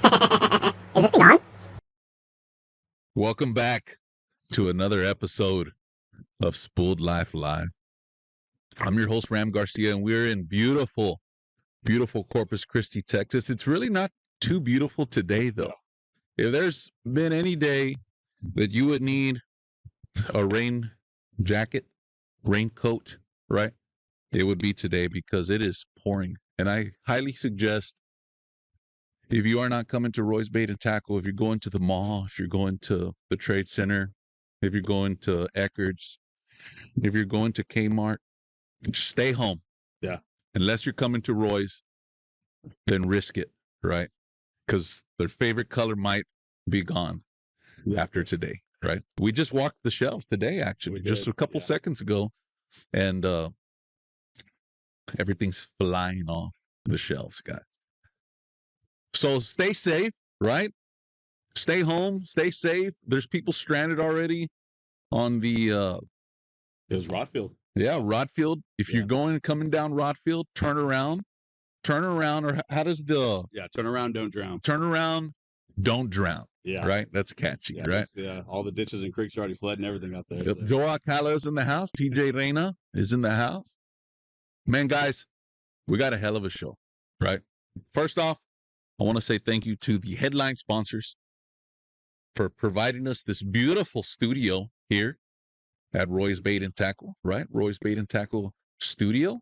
Is this thing on? Welcome back to another episode of Spooled Life Live. I'm your host, Ram Garcia, and we're in beautiful, beautiful Corpus Christi, Texas. It's really not too beautiful today, though. If there's been any day that you would need a rain jacket, raincoat, right? It would be today because it is pouring. And I highly suggest, if you are not coming to Roy's Bait and Tackle, if you're going to the mall, if you're going to the Trade Center, if you're going to Eckerd's, if you're going to Kmart, just stay home. Yeah. Unless you're coming to Roy's, then risk it, right? Because their favorite color might be gone after today, right? We just walked the shelves today, actually, just a couple seconds ago, and everything's flying off the shelves, guys. So stay safe, right? Stay home, stay safe. There's people stranded already on the It was Rodfield. Yeah, Rodfield. If you're coming down Rodfield, turn around, or how does the turn around, don't drown. Turn around, don't drown. Yeah. Right? That's catchy, right? Yeah. All the ditches and creeks are already flooding everything out there. Yep. Joe Alcala is in the house. TJ Reyna is in the house. Man, guys, we got a hell of a show, right? First off, I want to say thank you to the headline sponsors for providing us this beautiful studio here at Roy's Bait and Tackle, right? Roy's Bait and Tackle studio.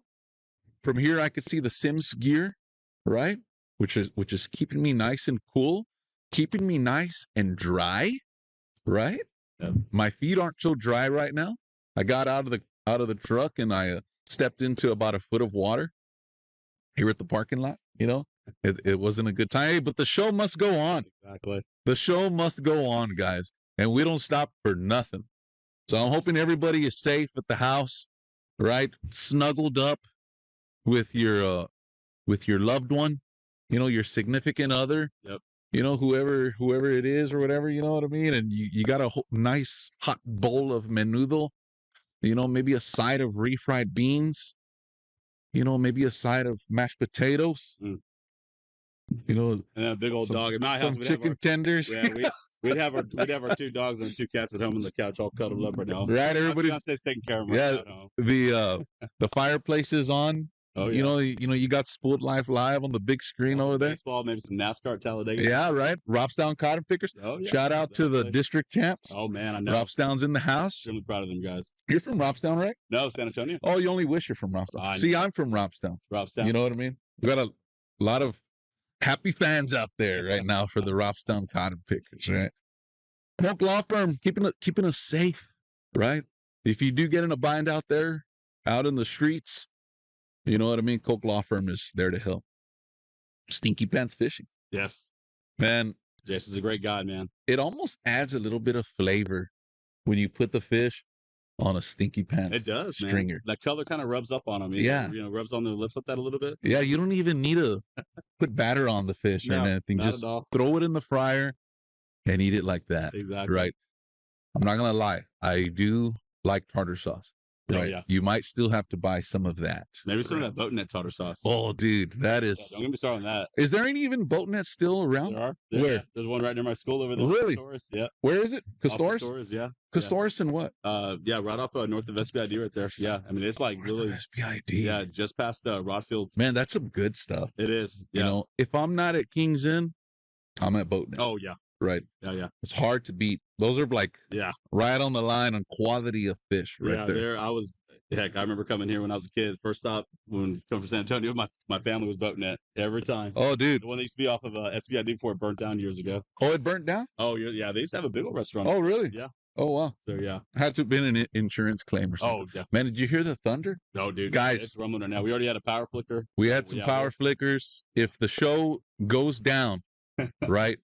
From here, I could see the Sims gear, right? Which is keeping me nice and cool, keeping me nice and dry, right? Yeah. My feet aren't so dry right now. I got out of the truck and I stepped into about a foot of water here at the parking lot. You know, it wasn't a good time, but the show must go on. Exactly. The show must go on, guys, and we don't stop for nothing. So I'm hoping everybody is safe at the house, right? Snuggled up with your loved one, you know, your significant other. Yep. You know, whoever it is or whatever, you know what I mean? And you got a nice hot bowl of menudo, you know, maybe a side of refried beans, you know, maybe a side of mashed potatoes. You know, and a big old dog. In my house, some chicken tenders. Yeah, we'd have our two dogs and 2 cats at home on the couch, all cuddled up right now. Right, everybody. My fiance's taking care of them. Right now. The fireplace is on. Oh, yeah. You got Spooled Life Live on the big screen over there. Baseball, maybe some NASCAR at Talladega. Yeah, right. Robstown Cotton Pickers. Oh, yeah. Shout out to the district champs. Oh man, I know. Robstown's in the house. Extremely proud of them guys. You're from Robstown, right? No, San Antonio. Oh, you only wish you're from Robstown. See, I'm from Robstown. You know what I mean? We got a lot of happy fans out there right now for the Robstown Cotton Pickers, right? Polk Law Firm keeping us safe, right? If you do get in a bind out there, out in the streets, you know what I mean? Polk Law Firm is there to help. Stinky Pants Fishing. Yes. Man. Jason's a great guy, man. It almost adds a little bit of flavor when you put the fish on a Stinky Pants stringer. Man. That color kind of rubs up on them. Rubs on their lips like that a little bit. Yeah, you don't even need to put batter on the fish or anything. Just throw it in the fryer and eat it like that. Exactly. Right. I'm not going to lie. I do like tartar sauce. Right. Oh, yeah. You might still have to buy some of that. Maybe some of that boatnet tartar sauce. Oh, dude, that is. Don't get me started on that. Is there any even boatnet still around? There are. Where? There's one right near my school over there. Really? Castores. Yeah. Where is it? Castores? Castores, yeah. Castores and what? Right off north of SBID right there. Yeah. I mean, it's like really. SBID. Yeah, just past Rodfield. Man, that's some good stuff. It is. Yeah. You know, if I'm not at King's Inn, I'm at boatnet. Oh, yeah. Right. Yeah. It's hard to beat. Those are like right on the line on quality of fish right there. Heck, I remember coming here when I was a kid. First stop when I come from San Antonio, my family was boatnet every time. Oh, dude. The one that used to be off of SBID before it burnt down years ago. Oh, it burnt down? Oh, yeah. They used to have a big old restaurant. Oh, really? Yeah. Oh, wow. So, yeah. Had to have been an insurance claim or something. Oh, yeah. Man, did you hear the thunder? No, dude. Guys. It's rumbling right now. We already had a power flicker. We had some power flickers. If the show goes down, right,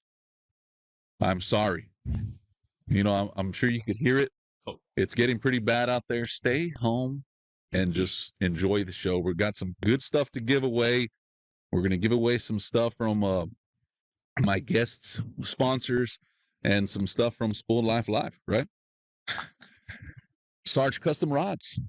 I'm sorry. You know, I'm sure you could hear it. Oh. It's getting pretty bad out there. Stay home and just enjoy the show. We've got some good stuff to give away. We're going to give away some stuff from my guests, sponsors, and some stuff from Spooled Life Live, right? Sarge Custom Rods,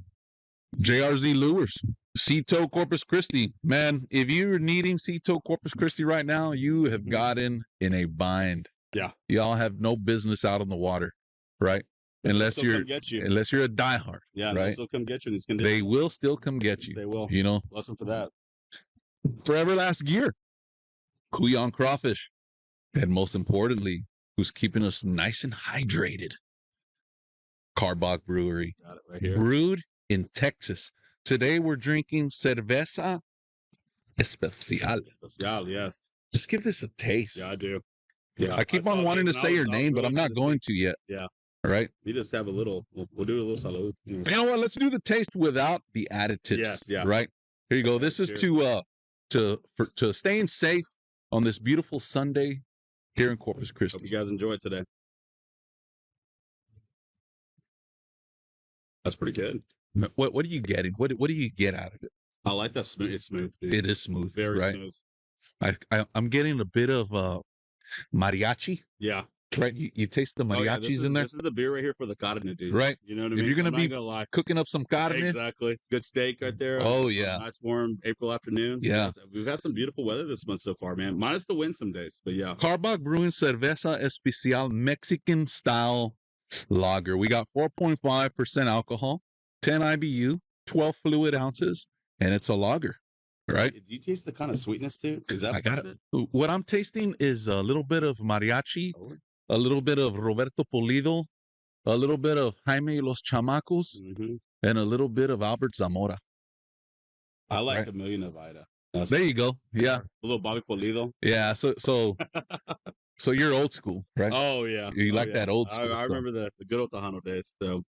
JRZ Lures, Cito Corpus Christi, man. If you're needing Cito Corpus Christi right now, you have gotten in a bind. Yeah. Y'all have no business out on the water, right? Unless They'll you're come get you. unless you're a diehard. Yeah, right? they'll come get you in these conditions. They will still come get Yes, you. they will. You know, Bless them for that. forever last gear. Kuyon crawfish. And most importantly, who's keeping us nice and hydrated? Carbach Brewery. Got it right here. Brewed in Texas. Today we're drinking Cerveza Especial. Especial, yes. Let's give this a taste. Yeah, I do. Yeah, I keep on wanting to say your name, but I'm not going to yet. Yeah. All right. You just have a little. We'll do a little salud. You know what? Let's do the taste without the additives. Yes, yeah. Right. Here you go. This is to staying safe on this beautiful Sunday here in Corpus Hope Christi. you guys enjoy it today. That's pretty good. What are you getting? What do you get out of it? I like that smooth. It's smooth. Dude. It is smooth. Very right? smooth. I'm getting a bit of mariachi. Yeah. Right. You taste the mariachis in there. This is the beer right here for the carne, dude. Right. You know what I If mean? you're gonna I'm be not lie. cooking up some carne. Exactly. Good steak right there. Oh yeah. Nice warm April afternoon. Yeah. We've had some beautiful weather this month so far, man. Minus the wind some days, but yeah. Carbach Brewing Cerveza Especial Mexican style lager. We got 4.5% alcohol, 10 IBU, 12 fluid ounces, and it's a lager. Right? Do you taste the kind of sweetness too? Is that I got it. What I'm tasting is a little bit of mariachi, a little bit of Roberto Pulido, a little bit of Jaime Los Chamacos, and a little bit of Albert Zamora. I like a million of Ida. There you go. Yeah. A little Bobby Pulido. Yeah. So you're old school, right? Oh yeah. You like that old school. I remember the good old Tejano days. So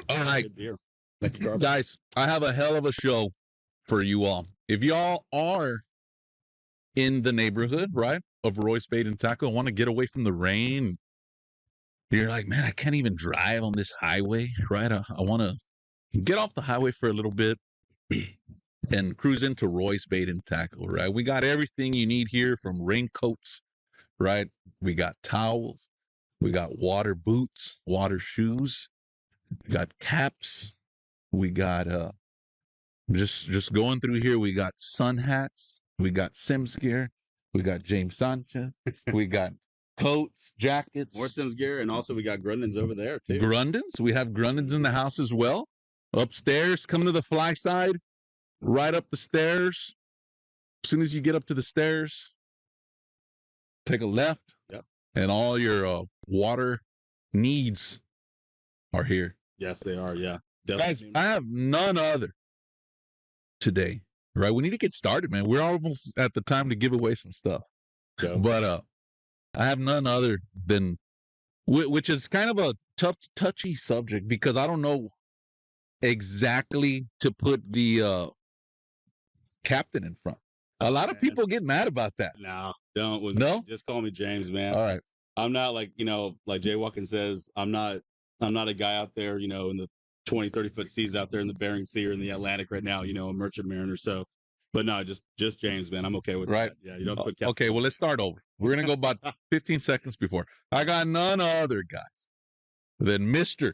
all right. Good beer. Guys, I have a hell of a show for you all. If y'all are in the neighborhood, right, of Roy's Bait and Tackle, want to get away from the rain, you're like, man, I can't even drive on this highway, right? I want to get off the highway for a little bit and cruise into Roy's Bait and Tackle, right? We got everything you need here, from raincoats, right? We got towels, we got water boots, water shoes, we got caps, we got just going through here, we got sun hats, we got Sims gear, we got James Sanchez, we got coats, jackets, more Sims gear, and also we got Grundens over there too. Grundens, we have Grundens in the house as well. Upstairs, come to the fly side, right up the stairs. As soon as you get up to the stairs, take a left, and all your water needs are here. Yes, they are. Yeah, guys, I have none other today, right? We need to get started, man. We're almost at the time to give away some stuff. But I have none other than, which is kind of a touchy subject, because I don't know exactly to put the captain in front. A lot of people get mad about that. No, don't. No? Just call me James, man. All right. I'm not like, like Jay Watkins says, I'm not a guy out there, in the 20, 30-foot seas out there in the Bering Sea or in the Atlantic right now, a merchant mariner. So, but no, just James, man. I'm okay with that. Yeah, you don't put captain. Okay, well, let's start over. We're going to go about 15 seconds before. I got none other guy than Mr.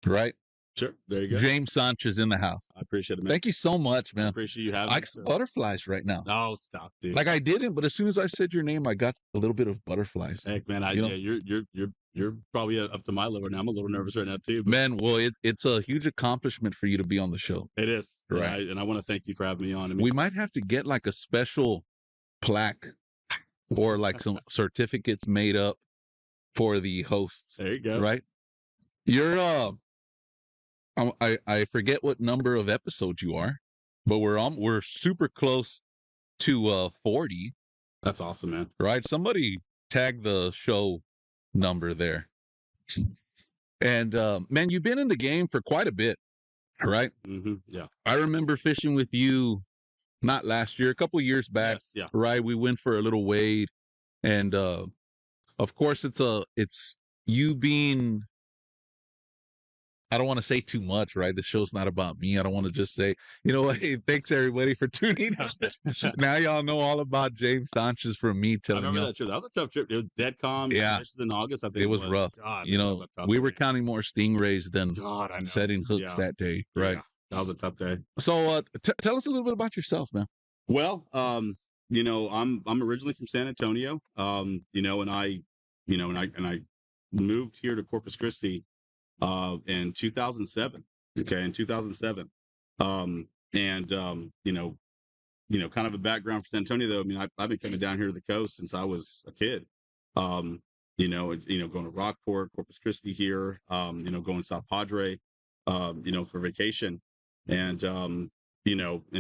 Right? Sure. There you go. James Sanchez in the house. I appreciate it, man. Thank you so much, man. I appreciate you having me. I got some butterflies right now. Oh, stop, dude. Like I didn't, but as soon as I said your name, I got a little bit of butterflies. Heck, man, you're probably up to my level now. I'm a little nervous right now too. But man, well, it's a huge accomplishment for you to be on the show. It is, right? And I want to thank you for having me on. We might have to get like a special plaque or like some certificates made up for the hosts. There you go. Right? You're I forget what number of episodes you are, but we're super close to 40. That's awesome, man. Right? Somebody tag the show number there. And man, you've been in the game for quite a bit, right? Yeah. I remember fishing with you not last year, a couple years back. Yes, yeah. Right? We went for a little wade, and of course it's you being, I don't want to say too much, right? The show's not about me. I don't want to just say, hey, thanks everybody for tuning in. Now y'all know all about James Sanchez from me telling you. I remember that trip. That was a tough trip. It was dead calm. Yeah. In August, I think it was rough. God, we were counting more stingrays than setting hooks that day, right? That was a tough day. So tell us a little bit about yourself, man. Well, I'm originally from San Antonio. And I moved here to Corpus Christi in 2007. Okay, in 2007. And kind of a background for San Antonio though. I mean, I've been coming down here to the coast since I was a kid. Going to Rockport, Corpus Christi here, going to South Padre, for vacation. And and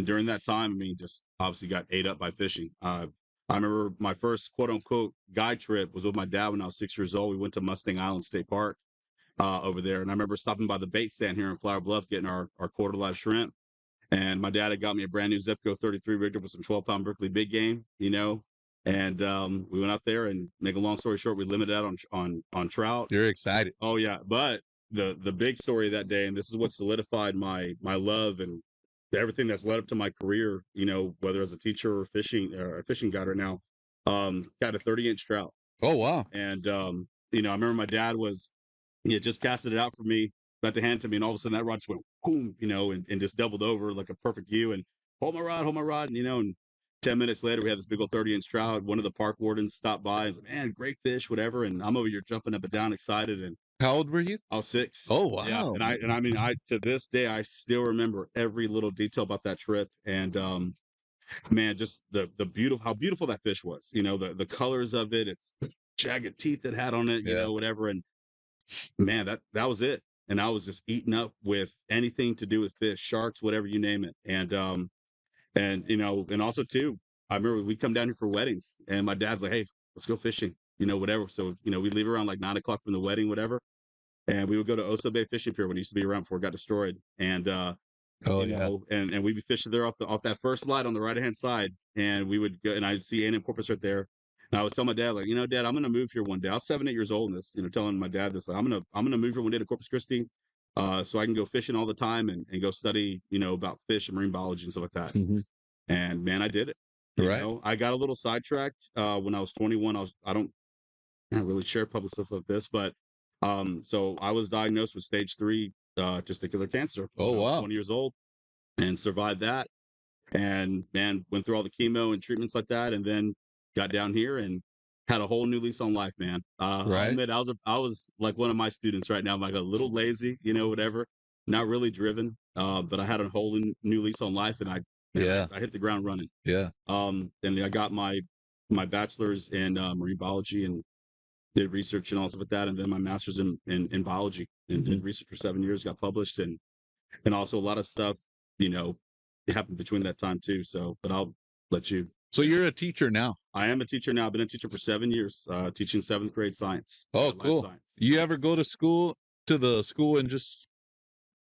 during that time, I mean, just obviously got ate up by fishing. I remember my first quote unquote guide trip was with my dad when I was 6 years old. We went to Mustang Island State Park over there. And I remember stopping by the bait stand here in Flower Bluff, getting our quarter live shrimp. And my dad had got me a brand new Zepco 33 rigger with some 12-pound Berkeley big game, and we went out there, and make a long story short, we limited out on trout. You're excited. Oh yeah. But the big story that day, and this is what solidified my love and everything that's led up to my career, whether as a teacher or a fishing guide right now, got a 30-inch trout. Oh, wow. And I remember my dad he had just casted it out for me, about to hand it to me, and all of a sudden that rod just went boom, and just doubled over like a perfect U, and hold my rod, and 10 minutes later we had this big old 30-inch trout. One of the park wardens stopped by and was like, man, great fish, whatever. And I'm over here jumping up and down, excited. And how old were you? I was 6. Oh, wow. Yeah. And I mean, to this day, I still remember every little detail about that trip. And man, just the beautiful, how beautiful that fish was, the colors of it, it's the jagged teeth it had on it, whatever. And man, that was it. And I was just eaten up with anything to do with fish, sharks, whatever, you name it. And and also too, I remember we'd come down here for weddings, and my dad's like, hey, let's go fishing, whatever. So, we'd leave around like 9 o'clock from the wedding, whatever. And we would go to Oso Bay Fishing Pier when it used to be around before it got destroyed. And, and we'd be fishing there off that first slide on the right-hand side. And we would go, and I'd see A&M Corpus right there. And I would tell my dad, like, Dad, I'm going to move here one day. I was 7, 8 years old in this, telling my dad this, like, I'm going to move here one day to Corpus Christi, so I can go fishing all the time and go study, about fish and marine biology and stuff like that. Mm-hmm. And man, I did it. I got a little sidetracked when I was 21. I don't really share public stuff like this, but so I was diagnosed with stage 3 testicular cancer. Oh, wow. 20 years old, and survived that. And man, went through all the chemo and treatments like that, and then got down here and had a whole new lease on life, man. I'll admit, I was like one of my students right now. I'm like a little lazy, whatever, not really driven. But I had a whole new lease on life, and I hit the ground running. Yeah. And I got my bachelor's in marine biology and did research and all stuff like that, and then my master's in biology, and did research for 7 years, got published, and also a lot of stuff, happened between that time too. So, but I'll let you. So you're a teacher now? I am a teacher now. I've been a teacher for 7 years, teaching 7th grade science. Oh, cool. Science. You ever go to the school and just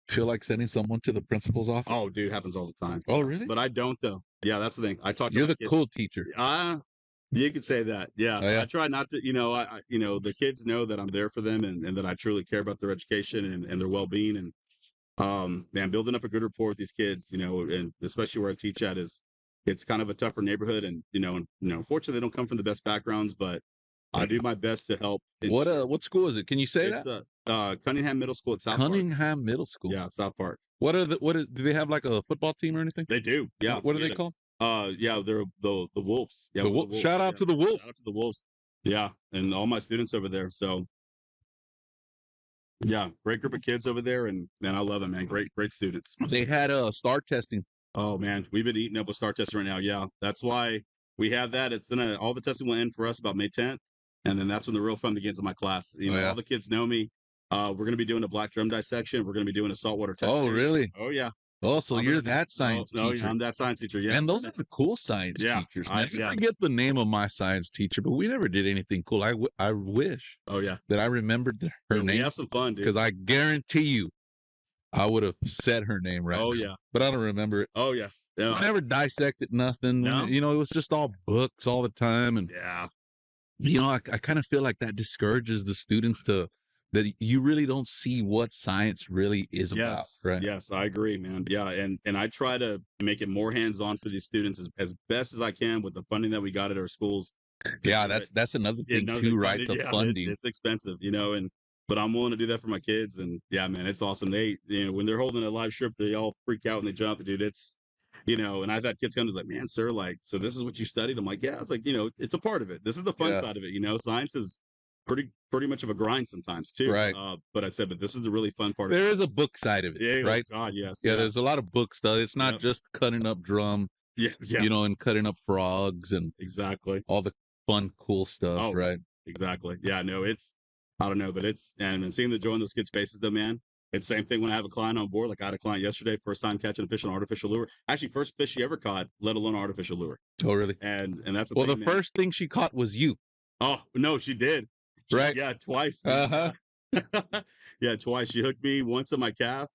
feel like sending someone to the principal's office? Oh, dude, it happens all the time. Oh, really? But I don't, though. Yeah, that's the thing. You're the cool teacher. You could say that. Yeah. Oh, yeah. I try not to, the kids know that I'm there for them, and that I truly care about their education and their well-being. And man, building up a good rapport with these kids, and especially where I teach at, it's kind of a tougher neighborhood, and unfortunately they don't come from the best backgrounds, but I do my best to help. What school is it? Can you say that? Cunningham Middle School at South Cunningham Park. Middle School. Yeah, South Park. Do they have like a football team or anything? They do. Yeah. What are they called? They're the Wolves. Yeah, the Wolves. Shout out to the Wolves. Shout out to the Wolves. Yeah, and all my students over there. So yeah, great group of kids over there, and man, I love them, man. Great students. They had star testing. Oh man, we've been eating up with star testing right now. Yeah, that's why we have that. It's all the testing will end for us about May 10th, and then that's when the real fun begins in my class. All the kids know me. We're going to be doing a black drum dissection. We're going to be doing a saltwater test. Oh, really? Oh, yeah. Oh, so you're that science teacher. No, I'm that science teacher, yeah. And those are the cool science teachers, man. I forget the name of my science teacher, but we never did anything cool. I wish that I remembered her name. We have some fun, dude. Because I guarantee you, I would have said her name right now. Yeah. But I don't remember it. Oh, yeah. I never dissected nothing. No? It was just all books all the time. And, I kind of feel like that discourages the students that you really don't see what science really is about, right? Yes, I agree, man. Yeah, and I try to make it more hands-on for these students as best as I can with the funding that we got at our schools. Yeah, that's another thing too, right? The funding. It's expensive, and but I'm willing to do that for my kids. And yeah, man, it's awesome. They, when they're holding a live shrimp, they all freak out and they jump. Dude, it's, and I've had kids come to like, man, sir, like, so this is what you studied. I'm like, yeah, it's like, it's a part of it. This is the fun Yeah. side of it. Science is pretty much of a grind sometimes too. Right. But I said, but this is the really fun part. There is a book side of it, Yeah. right? Oh, God, yes. Yeah, there's a lot of book stuff. It's not just cutting up drum, Yeah. and cutting up frogs and Exactly. all the fun, cool stuff, right? Exactly. Yeah, no, I don't know, but and seeing the joy in those kids' faces though, man. It's the same thing when I have a client on board. Like I had a client yesterday, first time catching a fish on artificial lure. Actually, first fish she ever caught, let alone artificial lure. Oh, really? And that's the first thing she caught was you. Oh no, she did. Right? Yeah, twice. Uh-huh. Yeah, twice. She hooked me once on my calf,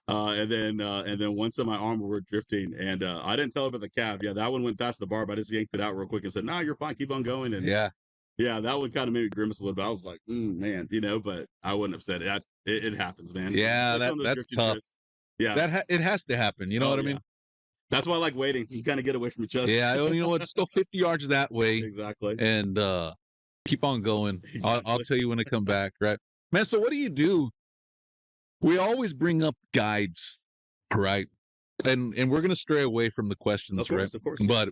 and then once on my arm when we were drifting. And I didn't tell her about the calf. Yeah, that one went past the barb. I just yanked it out real quick and said, "No, you're fine. Keep on going." And yeah, that one kind of made me grimace a little bit. I was like, man, but I wouldn't have said it. It happens, man. Yeah, that's tough. Trips. Yeah, it has to happen. You know what I mean? That's why I like waiting. You kind of get away from each other. Yeah, you know what? Just go 50 yards that way. Exactly. And keep on going. Exactly. I'll tell you when to come back, right? Man, so what do you do? We always bring up guides, right? And we're going to stray away from the questions, of course, right? Of course. But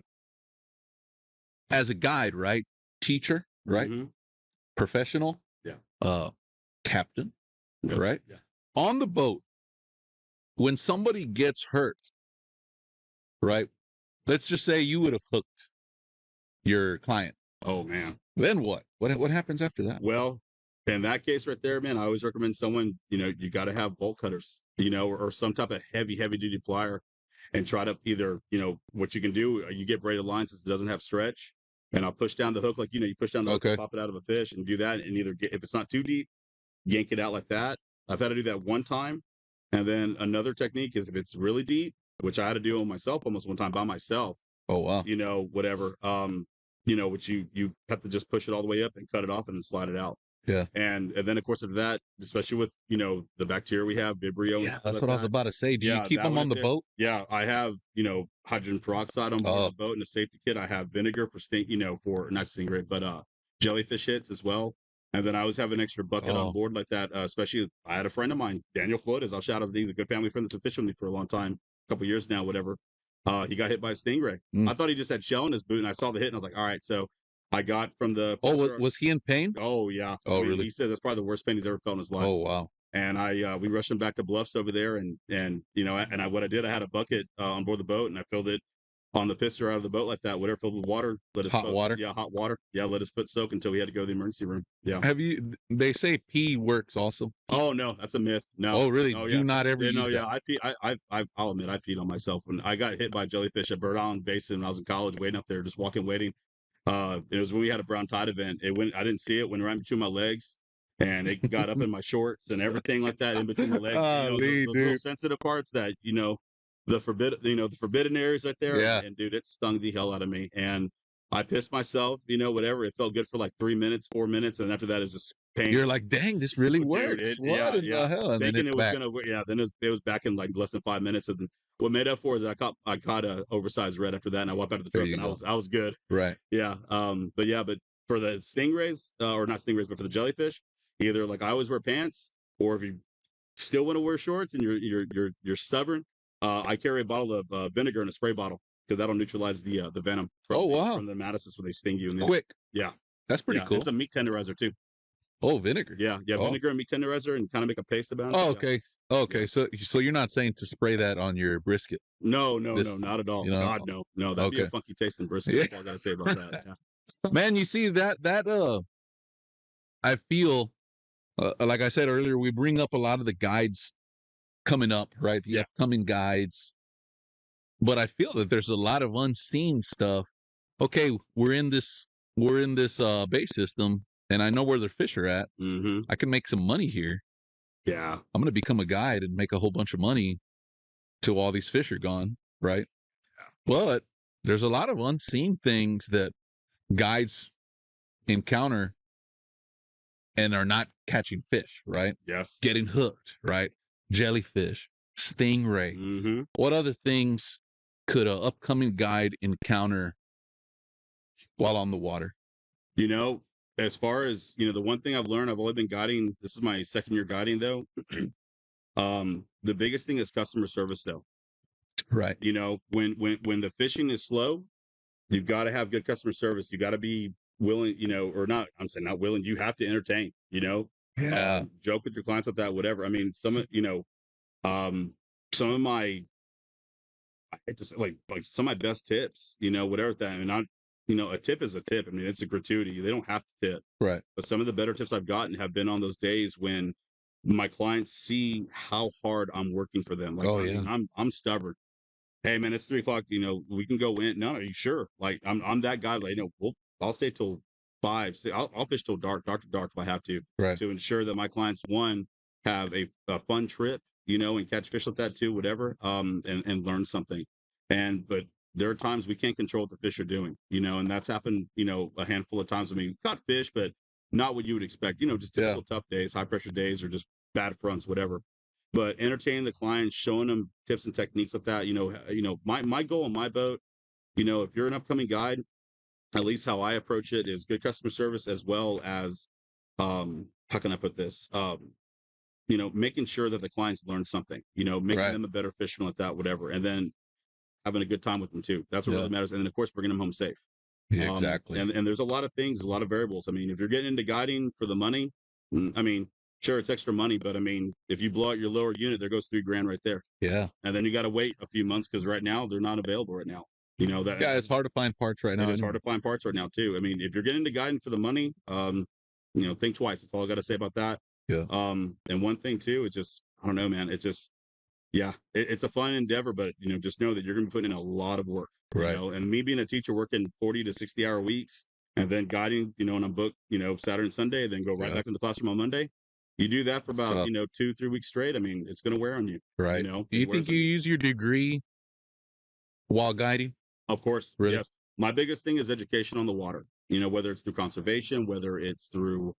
as a guide, right? Teacher, right? Mm-hmm. Professional, captain, right? Yeah. On the boat, when somebody gets hurt, right? Let's just say you would have hooked your client. Oh man. Then what? What happens after that? Well, in that case right there, man, I always recommend someone, you got to have bolt cutters, or some type of heavy duty plier, and try to either, what you can do, you get braided lines since it doesn't have stretch. And I'll push down the hook like, you push down the hook and pop it out of a fish and do that. And either if it's not too deep, yank it out like that. I've had to do that one time. And then another technique is if it's really deep, which I had to do on myself almost one time by myself. Oh, wow. Whatever. Which you have to just push it all the way up and cut it off and then slide it out. Yeah. And then of course of that, especially with, the bacteria we have, Vibrio. Yeah, that's what I was about to say. Do you keep them on the boat? Yeah, I have, hydrogen peroxide on board the boat in a safety kit. I have vinegar for for not stingray, but jellyfish hits as well. And then I always have an extra bucket on board like that. Especially I had a friend of mine, Daniel Flores. I'll shout out. He's a good family friend that's been fishing with me for a long time, a couple years now, whatever. He got hit by a stingray. I thought he just had shell in his boot, and I saw the hit, and I was like, all right, so I got from the. Oh, was he in pain? Oh yeah. Oh, really? He said that's probably the worst pain he's ever felt in his life. Oh, wow. And we rushed him back to Bluffs over there, and what I did, I had a bucket on board the boat, and I filled it on the pisser out of the boat like that, whatever, filled with water. Hot water? Yeah, hot water. Yeah, let his foot soak until we had to go to the emergency room. Yeah. They say pee works also. Oh no, that's a myth. No. Oh really? Oh, Do not ever use that. Yeah, I pee. I'll admit I peed on myself when I got hit by a jellyfish at Bird Island Basin when I was in college, waiting up there, just waiting. It was when we had a brown tide event. I didn't see it, went right between my legs, and it got up in my shorts and everything like that in between my legs. Those little sensitive parts that the forbidden areas right there. Yeah. And dude, it stung the hell out of me, and I pissed myself. Whatever. It felt good for like 3 minutes, 4 minutes, and after that, it's just pain. You're like, dang, this really works. What in the hell? And thinking then it was gonna work. Yeah. Then it was back in like less than 5 minutes, and what made up for it is I caught a oversized red after that, and I walked out of the truck, and I was good. Right. Yeah. But for the stingrays, or not stingrays, but for the jellyfish, either like I always wear pants, or if you still want to wear shorts and you're stubborn, I carry a bottle of vinegar in a spray bottle because that'll neutralize the venom. From the nematocysts when they sting you. Quick. Yeah. That's pretty cool. It's a meat tenderizer too. Oh, vinegar. Yeah, vinegar and meat tenderizer, and kind of make a paste about it. Oh, okay. Yeah. Okay, so you're not saying to spray that on your brisket? No, not at all. God, no. That'd be a funky tasting brisket. That's all I gotta say about that. Yeah. Man, you see that I feel like I said earlier, we bring up a lot of the guides coming up, right? The upcoming guides, but I feel that there's a lot of unseen stuff. Okay, we're in this bay system, and I know where their fish are at. Mm-hmm. I can make some money here. Yeah. I'm going to become a guide and make a whole bunch of money till all these fish are gone, right? Yeah. But there's a lot of unseen things that guides encounter and are not catching fish, right? Yes. Getting hooked, right? Jellyfish, stingray. Mm-hmm. What other things could an upcoming guide encounter while on the water? as far as, the one thing I've learned, I've only been guiding, this is my second year guiding though. The biggest thing is customer service though. Right. When the fishing is slow, you've got to have good customer service. You got to be willing, or not, I'm saying not willing, you have to entertain, Yeah. joke with your clients like that, whatever. I mean, some of my, I hate to say, like some of my best tips, whatever that, and a tip is a tip. I mean, it's a gratuity. They don't have to tip. Right. But some of the better tips I've gotten have been on those days when my clients see how hard I'm working for them. Like, Oh, I yeah. mean, I'm stubborn. Hey man, it's 3 o'clock. We can go in. No, are you sure? Like, I'm that guy. Like, I'll stay till 5. I'll fish till dark to dark if I have to Right. ensure that my clients, one, have a fun trip, and catch fish like that too, whatever. And learn something. But there are times we can't control what the fish are doing, and that's happened, a handful of times. I mean, caught fish, but not what you would expect, just typical tough days, high pressure days, or just bad fronts, whatever. But entertaining the clients, showing them tips and techniques like that, my goal on my boat, if you're an upcoming guide, at least how I approach it is good customer service, as well as, how can I put this? Making sure that the clients learn something, making Right. them a better fisherman like that, whatever. And then having a good time with them too. That's what Yeah. really matters. And then of course, bringing them home safe. Yeah, exactly. And there's a lot of things, a lot of variables. I mean, if you're getting into guiding for the money, I mean, sure, it's extra money, but I mean, if you blow out your lower unit, there goes $3,000 right there. Yeah. And then you got to wait a few months because right now they're not available right now. Yeah, it's hard to find parts right now. It's hard to find parts right now too. I mean, if you're getting into guiding for the money, think twice. That's all I got to say about that. Yeah. And one thing too, it's just, I don't know, man. It's just, yeah, it's a fun endeavor, but just know that you're going to be putting in a lot of work. Right. And me being a teacher working 40 to 60-hour weeks, and then guiding, and I'm booked, Saturday and Sunday, then go right back into the classroom on Monday. You do that for about, 2-3 weeks straight. I mean, it's going to wear on you. Right. Do you think you use your degree while guiding? Of course. Really? Yes. My biggest thing is education on the water, whether it's through conservation, whether it's through,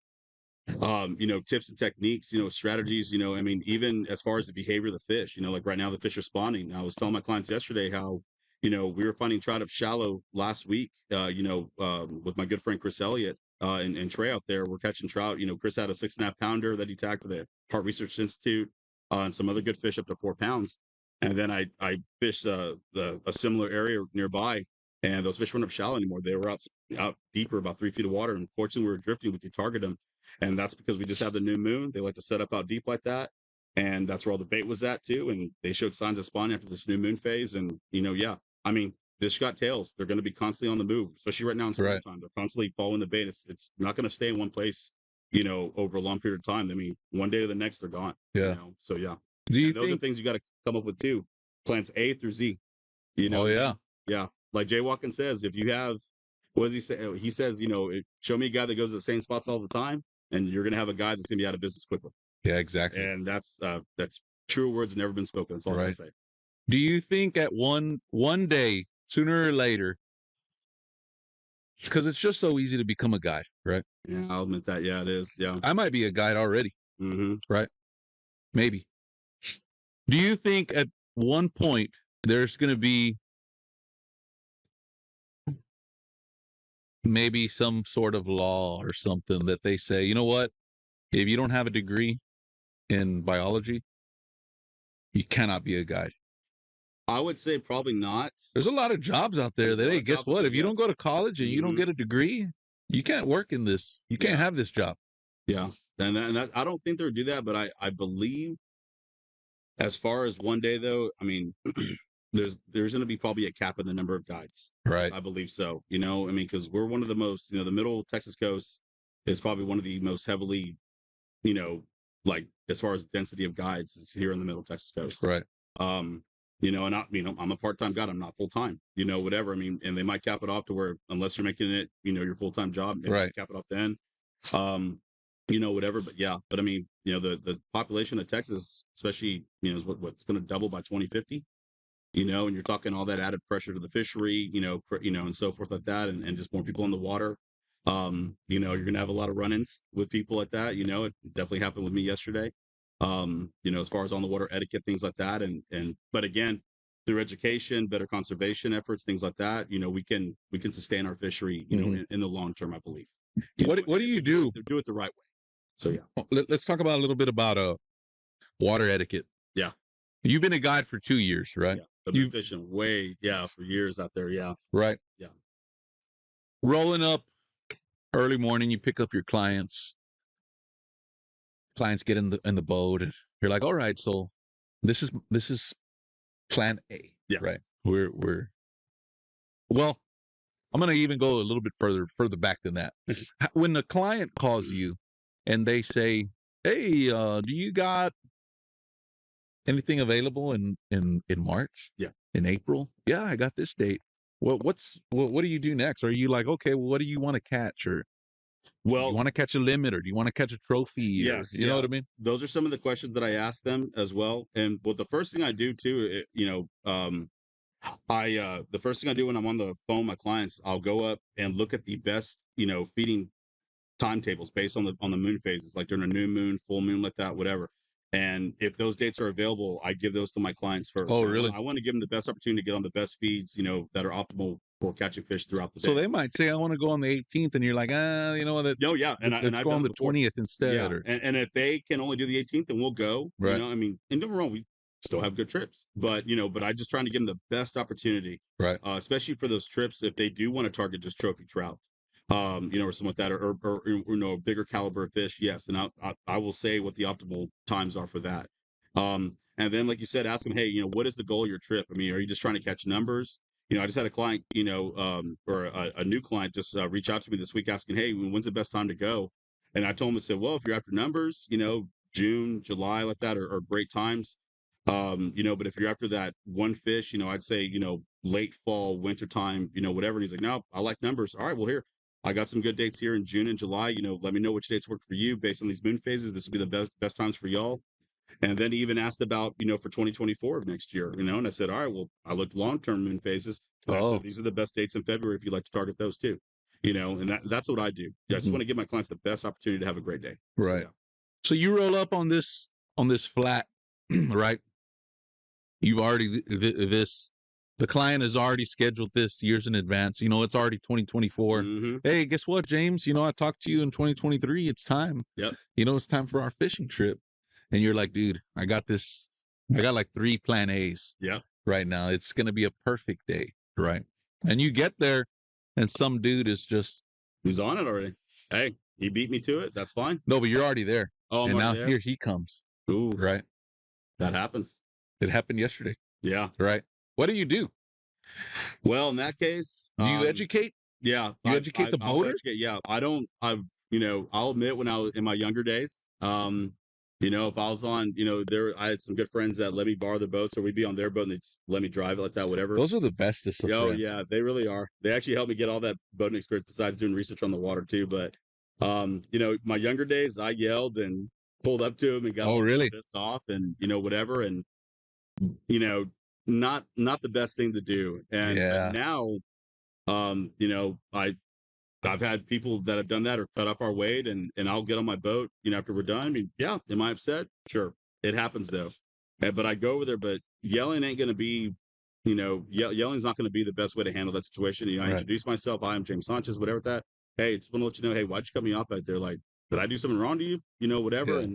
tips and techniques, strategies, I mean, even as far as the behavior of the fish, like right now the fish are spawning. I was telling my clients yesterday how, we were finding trout up shallow last week, with my good friend Chris Elliott, and Trey out there. We're catching trout. Chris had a 6.5 pounder that he tagged for the Heart Research Institute, and some other good fish up to 4 pounds. And then I fished a similar area nearby, and those fish weren't up shallow anymore. They were out deeper, about 3 feet of water. And fortunately, we were drifting. We could target them. And that's because we just have the new moon. They like to set up out deep like that. And that's where all the bait was at too. And they showed signs of spawning after this new moon phase. And, yeah, I mean, fish got tails. They're going to be constantly on the move, especially right now in summertime. Right. They're constantly following the bait. It's not going to stay in one place, over a long period of time. I mean, one day to the next, they're gone. Yeah. So, yeah. Those are things you got to come up with too. Plants A through Z. Oh, yeah. Yeah. Like Jay Watkins says, if you have, what does he say? He says, show me a guy that goes to the same spots all the time, and you're going to have a guy that's going to be out of business quickly. Yeah, exactly. And that's true words never been spoken. That's all I can say. Do you think at one day, sooner or later, because it's just so easy to become a guide, right? Yeah, I'll admit that. Yeah, it is. Yeah. I might be a guide already. Mm-hmm. Right? Maybe. Do you think at one point there's going to be maybe some sort of law or something that they say, you know what? If you don't have a degree in biology, you cannot be a guide. I would say probably not. There's a lot of jobs out there that, hey, guess what? If you don't go to college and you don't get a degree, you can't work in this. You can't have this job. Yeah. And that, I don't think they would do that, but I believe as far as one day though, I mean, there's going to be probably a cap in the number of guides. Right. I believe so. I mean, because we're one of the most, the middle Texas coast is probably one of the most heavily, like as far as density of guides is here in the middle Texas coast. Right. And I'm a part-time guide. I'm not full-time, whatever. I mean, and they might cap it off to where, unless you're making it, your full-time job, they right. cap it off then, whatever. But yeah, but I mean, the population of Texas, especially, is what's going to double by 2050, and you're talking all that added pressure to the fishery, and so forth like that. And just more people in the water. You're going to have a lot of run-ins with people like that. It definitely happened with me yesterday. As far as on the water etiquette, things like that. But again, through education, better conservation efforts, things like that, we can sustain our fishery, in the long term, I believe. What do you do? Do it the right way. So yeah. Let's talk about a little bit about water etiquette. Yeah. You've been a guide for 2 years, right? Yeah. I've been fishing for years out there. Yeah. Right. Yeah. Rolling up early morning, you pick up your clients. Clients get in the boat, and you're like, all right, so this is plan A. Yeah. Right. Well, I'm gonna even go a little bit further back than that. When the client calls you and they say, hey, do you got anything available in March? Yeah. In April? Yeah, I got this date. What do you do next? Are you like, okay, well, what do you want to catch? Or do you want to catch a limit, or do you want to catch a trophy? Yes. You know what I mean? Those are some of the questions that I ask them as well. And the first thing I do too, the first thing I do when I'm on the phone with my clients, I'll go up and look at the best, feeding timetables based on the moon phases, like during a new moon, full moon, like that, whatever. And if those dates are available, I give those to my clients first. Oh, really? I want to give them the best opportunity to get on the best feeds, that are optimal for catching fish throughout the day. So they might say, I want to go on the 18th, and you're like, you know what? No, yeah, let's go on the 20th instead. Yeah, or... and if they can only do the 18th, then we'll go. Right. I mean, and don't get me wrong, we still have good trips, but I just trying to give them the best opportunity, right? Especially for those trips if they do want to target just trophy trout, or something like that, or bigger caliber fish. Yes, and I will say what the optimal times are for that. And then, like you said, ask them, hey, what is the goal of your trip? I mean, are you just trying to catch numbers? I just had a client, or a new client just reach out to me this week asking, hey, when's the best time to go? And I told him, I said, well, if you're after numbers, June, July, like that are great times. But if you're after that one fish, I'd say, late fall, winter time, whatever. And he's like, no, I like numbers. All right, well, here, I got some good dates here in June and July. Let me know which dates work for you based on these moon phases. This will be the best times for y'all. And then he even asked about, for 2024 of next year, and I said, all right, well, I looked long-term moon phases. So these are the best dates in February if you'd like to target those too, and that's what I do. I just want to give my clients the best opportunity to have a great day. Right. So you roll up on this flat, right? You've already, the client has already scheduled this years in advance. It's already 2024. Mm-hmm. Hey, guess what, James? I talked to you in 2023. It's time. Yep. It's time for our fishing trip. And you're like, dude, I got this. I got like 3 plan A's. Yeah. Right now. It's going to be a perfect day. Right. And you get there and some dude is just. He's on it already. Hey, he beat me to it. That's fine. No, but you're already there. Oh, and now there? Here he comes. Ooh. Right. That happens. It happened yesterday. Yeah. Right. What do you do? Well, in that case. Do you educate? Yeah. You educate the boater? Yeah. I'll admit when I was in my younger days, if I was on, I had some good friends that let me borrow their boats, or we'd be on their boat and they'd let me drive it like that, whatever. Those are the bestest of friends. Yeah, they really are. They actually helped me get all that boating experience besides doing research on the water too. But, my younger days, I yelled and pulled up to him and got really pissed off and, whatever. And, not the best thing to do. And now, I've had people that have done that or cut off our weight and I'll get on my boat, after we're done. I mean, yeah, am I upset? Sure. It happens though. But I go over there, but yelling ain't going to be, yelling's not going to be the best way to handle that situation. I introduce myself. I am James Sanchez, whatever that. Hey, just want to let you know, hey, why'd you cut me off out there? Like, did I do something wrong to you? Whatever.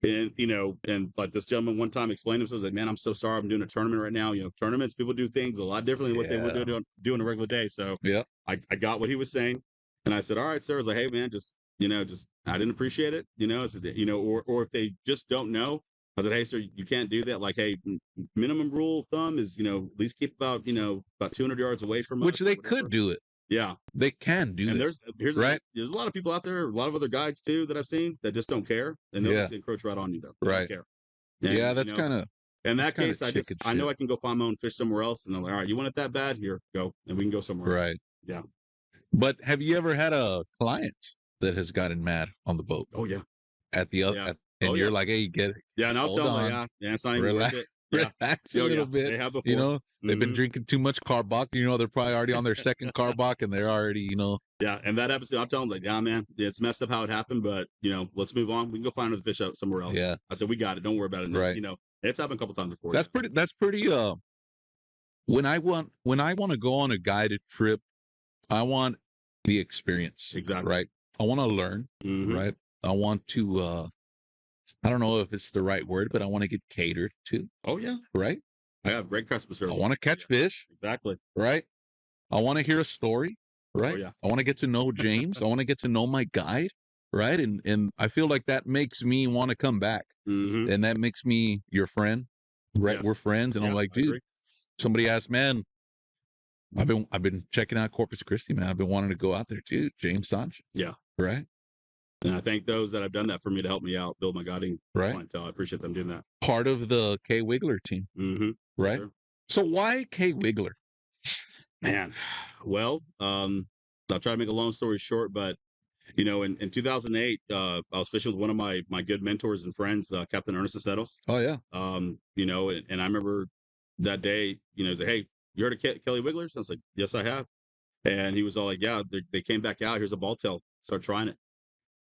Yeah. And like this gentleman one time explained himself, like, man, I'm so sorry. I'm doing a tournament right now. Tournaments, people do things a lot differently than what they would do in a regular day. So yeah, I got what he was saying. And I said, all right, sir. I was like, hey, man, just I didn't appreciate it. Or if they just don't know, I said, hey, sir, you can't do that. Like, hey, minimum rule of thumb is, at least keep about 200 yards away from us. Which they could do it. Yeah. They can do it. And there's a lot of people out there, a lot of other guides too, that I've seen that just don't care. And they'll just encroach right on you though. They don't care. And, that's kind of. In that case, I know I can go find my own fish somewhere else. And I'm like, all right, you want it that bad? Here, go. And we can go somewhere else. Right. Yeah. But have you ever had a client that has gotten mad on the boat? Oh, yeah. At the other, you're like, hey, get it. Yeah, and I'll tell them, it's not even worth it. Yeah. Relax a little bit. They have before. They've been drinking too much carbach. They're probably already on their second carbach and they're already, Yeah, and that episode, I'll tell them, like, yeah, man, it's messed up how it happened, but, let's move on. We can go find another fish out somewhere else. Yeah. I said, we got it. Don't worry about it. Right. It's happened a couple times before. That's pretty, when I want to go on a guided trip, I want the experience. Exactly. Right. want to learn, Mhm. right? I want to I don't know if it's the right word, but I want to get catered to, Oh yeah, right? I have great customer I service. want to catch fish, Exactly. right? I want to hear a story, Oh right? yeah. I want to get to know James. I want to get to know my guide, right? And I feel like that makes me want to come back, Mhm. and that makes me your friend, right? We're Yes. friends, and I'm Yeah, like, I dude. agree. Somebody asked, man, I've been checking out Corpus Christi, man. I've been wanting to go out there too. James Sanchez, Yeah. right? And I thank those that have done that for me to help me out, build my guiding Right. clientele. I appreciate them doing that. Part of the Kwiggler team, Mm-hmm. right? Yes, So why Kwiggler? man. Well, I'll try to make a long story short, but in 2008, I was fishing with one of my good mentors and friends, Captain Ernest Acetos. Oh yeah, And I remember that day, he said, "Hey, you heard of Kelly Wigglers?" I was like, "Yes, I have." And he was all like, "Yeah, they came back out. Here's a ball tail. Start trying it."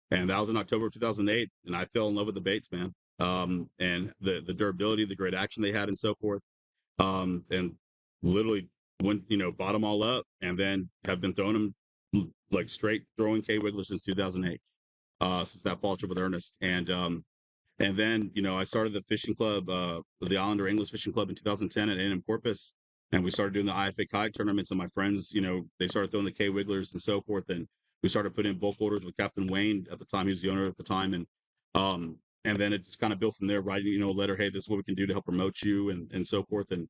And that was in October of 2008, and I fell in love with the baits, man. And the durability, the great action they had, and so forth. And literally went, bought them all up, and then have been throwing them like straight throwing K Wiggler since 2008, since that fall trip with Ernest. And then, I started the fishing club, the Islander English Fishing Club in 2010 at A&M Corpus. And we started doing the IFA kayak tournaments. And my friends, they started throwing the K Wigglers and so forth. And we started putting in bulk orders with Captain Wayne at the time. He was the owner at the time. And then it just kind of built from there, writing, a letter, hey, this is what we can do to help promote you and so forth. And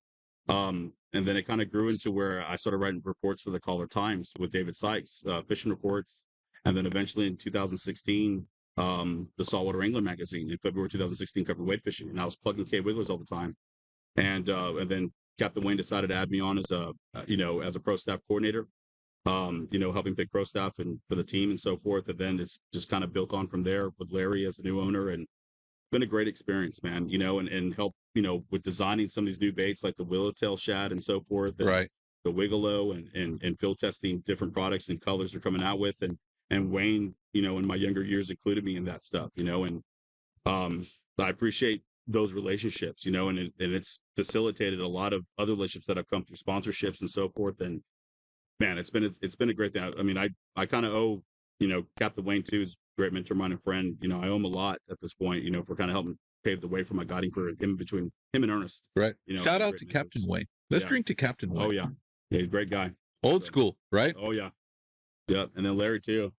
then it kind of grew into where I started writing reports for the Caller Times with David Sykes, fishing reports. And then eventually in 2016, the Saltwater Angler magazine in February 2016 covered wade fishing, and I was plugging K Wigglers all the time. And then Captain Wayne decided to add me on as a pro staff coordinator, helping pick pro staff and for the team and so forth. And then it's just kind of built on from there with Larry as the new owner, and been a great experience, man. And help with designing some of these new baits like the Willowtail shad and so forth, and right. the Wiggle and field testing different products and colors they're coming out with, and Wayne, in my younger years included me in that stuff, and I appreciate those relationships, and it's facilitated a lot of other relationships that have come through sponsorships and so forth. And man, it's been a great thing. I mean, I kind of owe, Captain Wayne too, is a great mentor of mine and friend. I owe him a lot at this point, for kind of helping pave the way for my guiding career in between him and Ernest. Right. Shout out great to mentors. Captain Wayne. Let's Yeah. drink to Captain Wayne. Oh yeah, he's a great guy. Old school, right? Oh yeah, yeah. And then Larry too,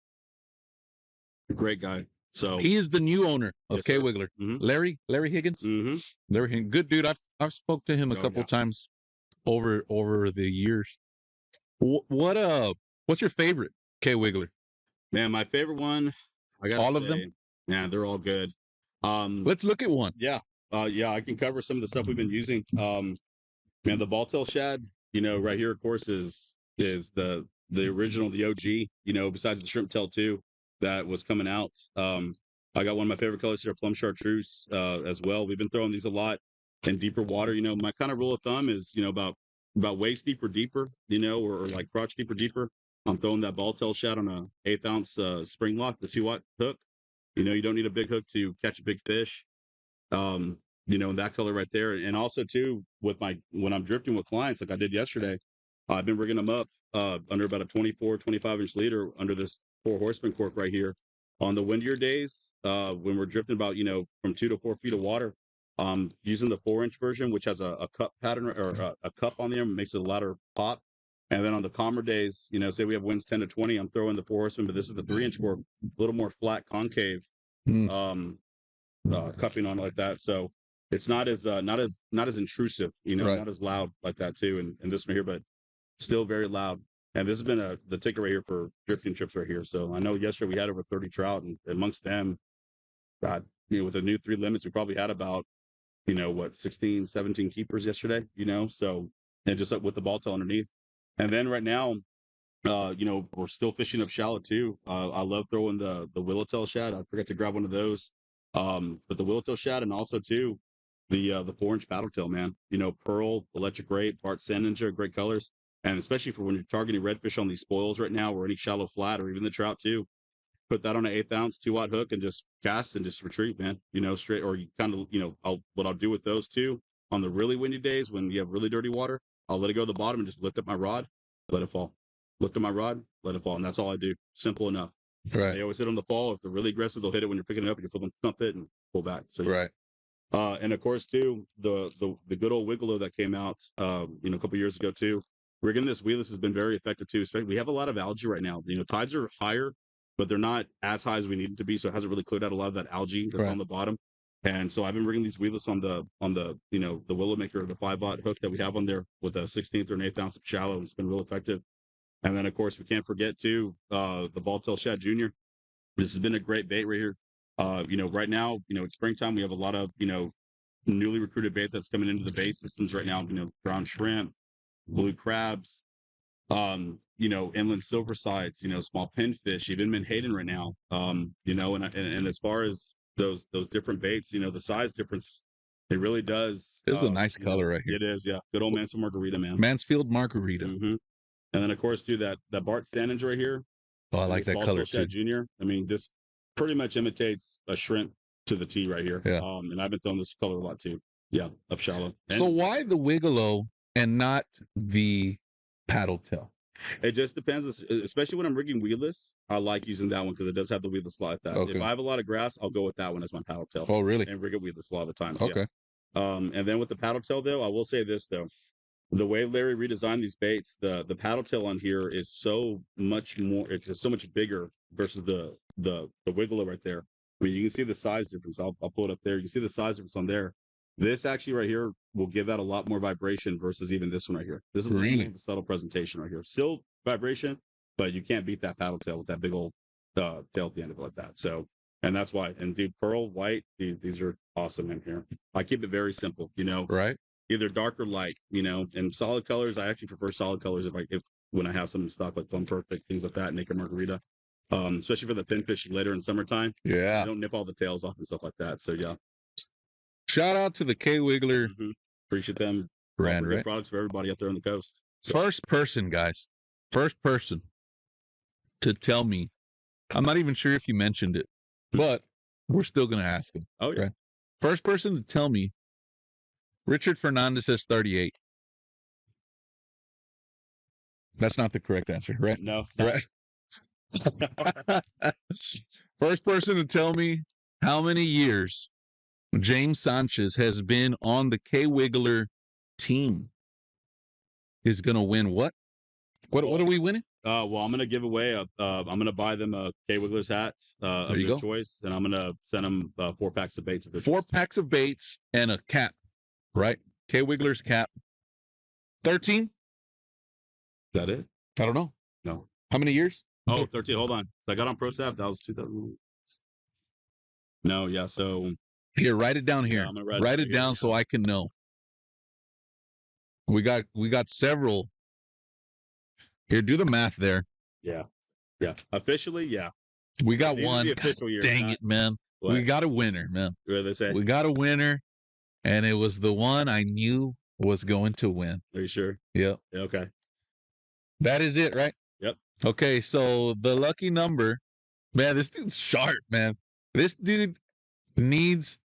a great guy. So He is the new owner of Yes, K sir. Wiggler. Mhm. Larry Higgins. Mm-hmm. Larry Higgins, good dude. I've spoke to him a Oh, couple yeah. times over the years. What's your favorite K Wiggler? Man, my favorite one, I got All of them? Yeah, they're all good. Let's look at one. Yeah, I can cover some of the stuff we've been using. Man, the ball tail shad, right here, of course, is the original, the OG. Besides the shrimp tail too, that was coming out. I got one of my favorite colors here, plum chartreuse, as well. We've been throwing these a lot in deeper water. My kind of rule of thumb is, about waist deep or deeper, or like crotch deep or deeper. I'm throwing that ball tail shad on a 1/8 ounce spring lock, the 2-watt hook. You don't need a big hook to catch a big fish. That color right there. And also too, when I'm drifting with clients, like I did yesterday, I've been rigging them up under about a 24, 25-inch leader under this 4 horseman cork right here. On the windier days, when we're drifting about, from 2 to 4 feet of water, using the 4-inch version, which has a cup pattern or a cup on there, makes it a louder pop. And then on the calmer days, say we have winds 10 to 20, I'm throwing the 4 horseman, but this is the 3-inch cork, a little more flat concave. Mm. Cupping on like that, so it's not as intrusive, Right. not as loud like that too. And this one here, but still very loud. And this has been the ticket right here for drifting trips right here. So I know yesterday we had over 30 trout, and amongst them, God, with the new 3 limits, we probably had about 16, 17 keepers yesterday. So, and just with the ball tail underneath. And then right now, we're still fishing up shallow too. I love throwing the Willowtail shad. I forgot to grab one of those. But the Willowtail shad, and also too the 4-inch paddletail, man. Pearl, electric grape, Bart Sand Ninja, great colors. And especially for when you're targeting redfish on these spoils right now, or any shallow flat, or even the trout too. Put that on an 1/8 ounce 2-watt hook and just cast and just retreat, man. Straight, or you kind of, what I'll do with those too on the really windy days when you have really dirty water, I'll let it go to the bottom and just lift up my rod, let it fall. Lift up my rod, let it fall, and that's all I do. Simple enough. Right. They always hit on the fall. If they're really aggressive, they'll hit it when you're picking it up. You can feel them thump it and pull back. So Right. and of course too, the good old Kwiggler that came out, a couple years ago too. Rigging this weedless has been very effective too. Especially, we have a lot of algae right now. Tides are higher, but they're not as high as we need them to be. So it hasn't really cleared out a lot of that algae that's on the bottom. And so I've been rigging these weedless on the the Willowmaker, the 5-aught hook that we have on there with a 1/16 or an 1/8 ounce of shallow. And it's been real effective. And then of course we can't forget too the Balltail Shad Junior. This has been a great bait right here. Right now, it's springtime. We have a lot of newly recruited bait that's coming into the bait systems right now. Brown shrimp, blue crabs, inland silver sides, small pinfish, even menhaden right now. And as far as those different baits, the size difference, it really does. This is a nice color right here. It is, yeah. Good old Mansfield margarita, man. Mansfield margarita. Mm-hmm. And then of course too that Bart Sandage right here. Oh, I like that color too. Junior. I mean, this pretty much imitates a shrimp to the T right here. Yeah. And I've been throwing this color a lot too. Yeah, of shallow. So why the Wiggalo and not the paddle tail? It just depends, especially when I'm rigging weedless. I like using that one because it does have the weedless like that. Okay. If I have a lot of grass, I'll go with that one as my paddle tail. Oh, really? And rig it weedless a lot of the times. Okay. Yeah. And then with the paddle tail though, I will say this though. The way Larry redesigned these baits, the paddle tail on here is so much more. It's just so much bigger versus the Wiggler right there. I mean, you can see the size difference. I'll pull it up there. You can see the size difference on there. This actually right here will give out a lot more vibration versus even this one right here. This is really a subtle presentation right here. Still vibration, but you can't beat that paddle tail with that big old tail at the end of it like that. So, and that's why. And dude, pearl, white, these are awesome in here. I keep it very simple, Right. Either dark or light, and solid colors. I actually prefer solid colors if when I have some in stock, like Thumb Perfect, things like that, naked margarita. Especially for the pinfish later in summertime. Yeah. I don't nip all the tails off and stuff like that. So yeah. Shout out to the Kwiggler. Mm-hmm. Appreciate them. Brand, right? Products for everybody out there on the coast. First person, guys. First person to tell me. I'm not even sure if you mentioned it, but we're still gonna ask him. Oh yeah. Right? First person to tell me. Richard Fernandez says 38. That's not the correct answer, right? No. Right. First person to tell me how many years James Sanchez has been on the Kwiggler team is going to win what? What are we winning? Well, I'm going to give away I'm going to buy them a Kwiggler's hat of their choice, and I'm going to send them 4 packs of baits. 4 packs of baits and a cap, right? Kwiggler's cap. 13? Is that it? I don't know. No. How many years? Oh, 13. Hold on. I got on ProSap. That was 2000. No, yeah. So here, write it down here. Yeah, I'm gonna write it down so I can know. We got several. Here, do the math there. Yeah. Yeah. Officially, yeah. We got one. Official year, dang it, man. What? We got a winner, man. What did they say? We got a winner, and it was the one I knew was going to win. Are you sure? Yep. Yeah, okay. That is it, right? Yep. Okay, so the lucky number, man, this dude's sharp, man. This dude needs,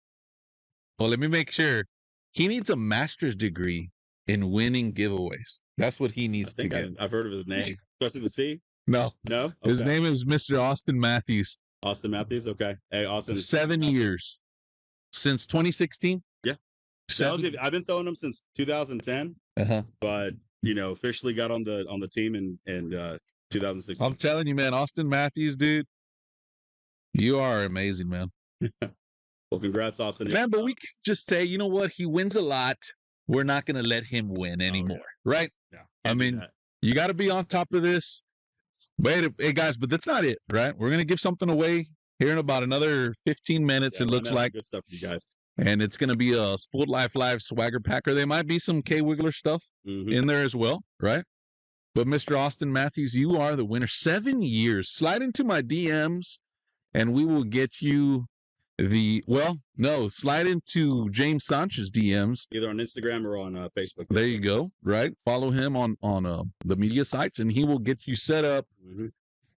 well, let me make sure. He needs a master's degree in winning giveaways. That's what he needs to get. I've heard of his name. Starts with a C? No. No? Okay. His name is Mr. Austin Matthews. Austin Matthews? Okay. Hey, Austin. 7 years. Since 2016? Yeah. I've been throwing them since 2010. But, officially got on the team in 2016. I'm telling you, man, Austin Matthews, dude, you are amazing, man. Well, congrats, Austin. Man, but we can just say, you know what? He wins a lot. We're not going to let him win anymore, right? Yeah. I mean, you got to be on top of this. Wait, hey, guys, but that's not it, right? We're going to give something away here in about another 15 minutes, it looks like. Good stuff for you guys. And it's going to be a Sport Life Live swagger packer. There might be some Kwiggler stuff in there as well, right? But Mr. Austin Matthews, you are the winner. 7 years. Slide into my DMs, and we will get you slide into James Sanchez's DMs. Either on Instagram or on Facebook. There you go, right? Follow him on the media sites, and he will get you set up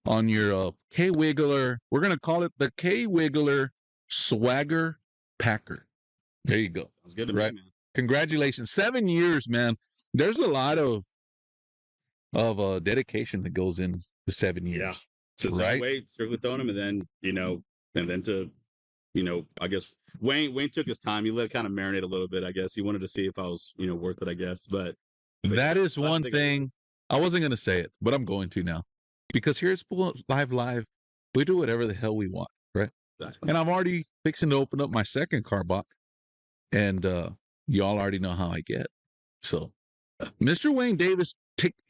on your Kwiggler. We're going to call it the Kwiggler Swagger Packer. There you go. Sounds good to right? me, man. Congratulations. 7 years, man. There's a lot of dedication that goes into 7 years. Yeah. Sits Right. that way, strictly throwing them, and then to, I guess Wayne took his time. He let it kind of marinate a little bit. I guess he wanted to see if I was, worth it. I guess, but That yeah, is glad to one think I thing. was. I wasn't going to say it, but I'm going to now. Because here's Live, we do whatever the hell we want, right? Exactly. And I'm already fixing to open up my second car box. And y'all already know how I get. So Mr. Wayne Davis,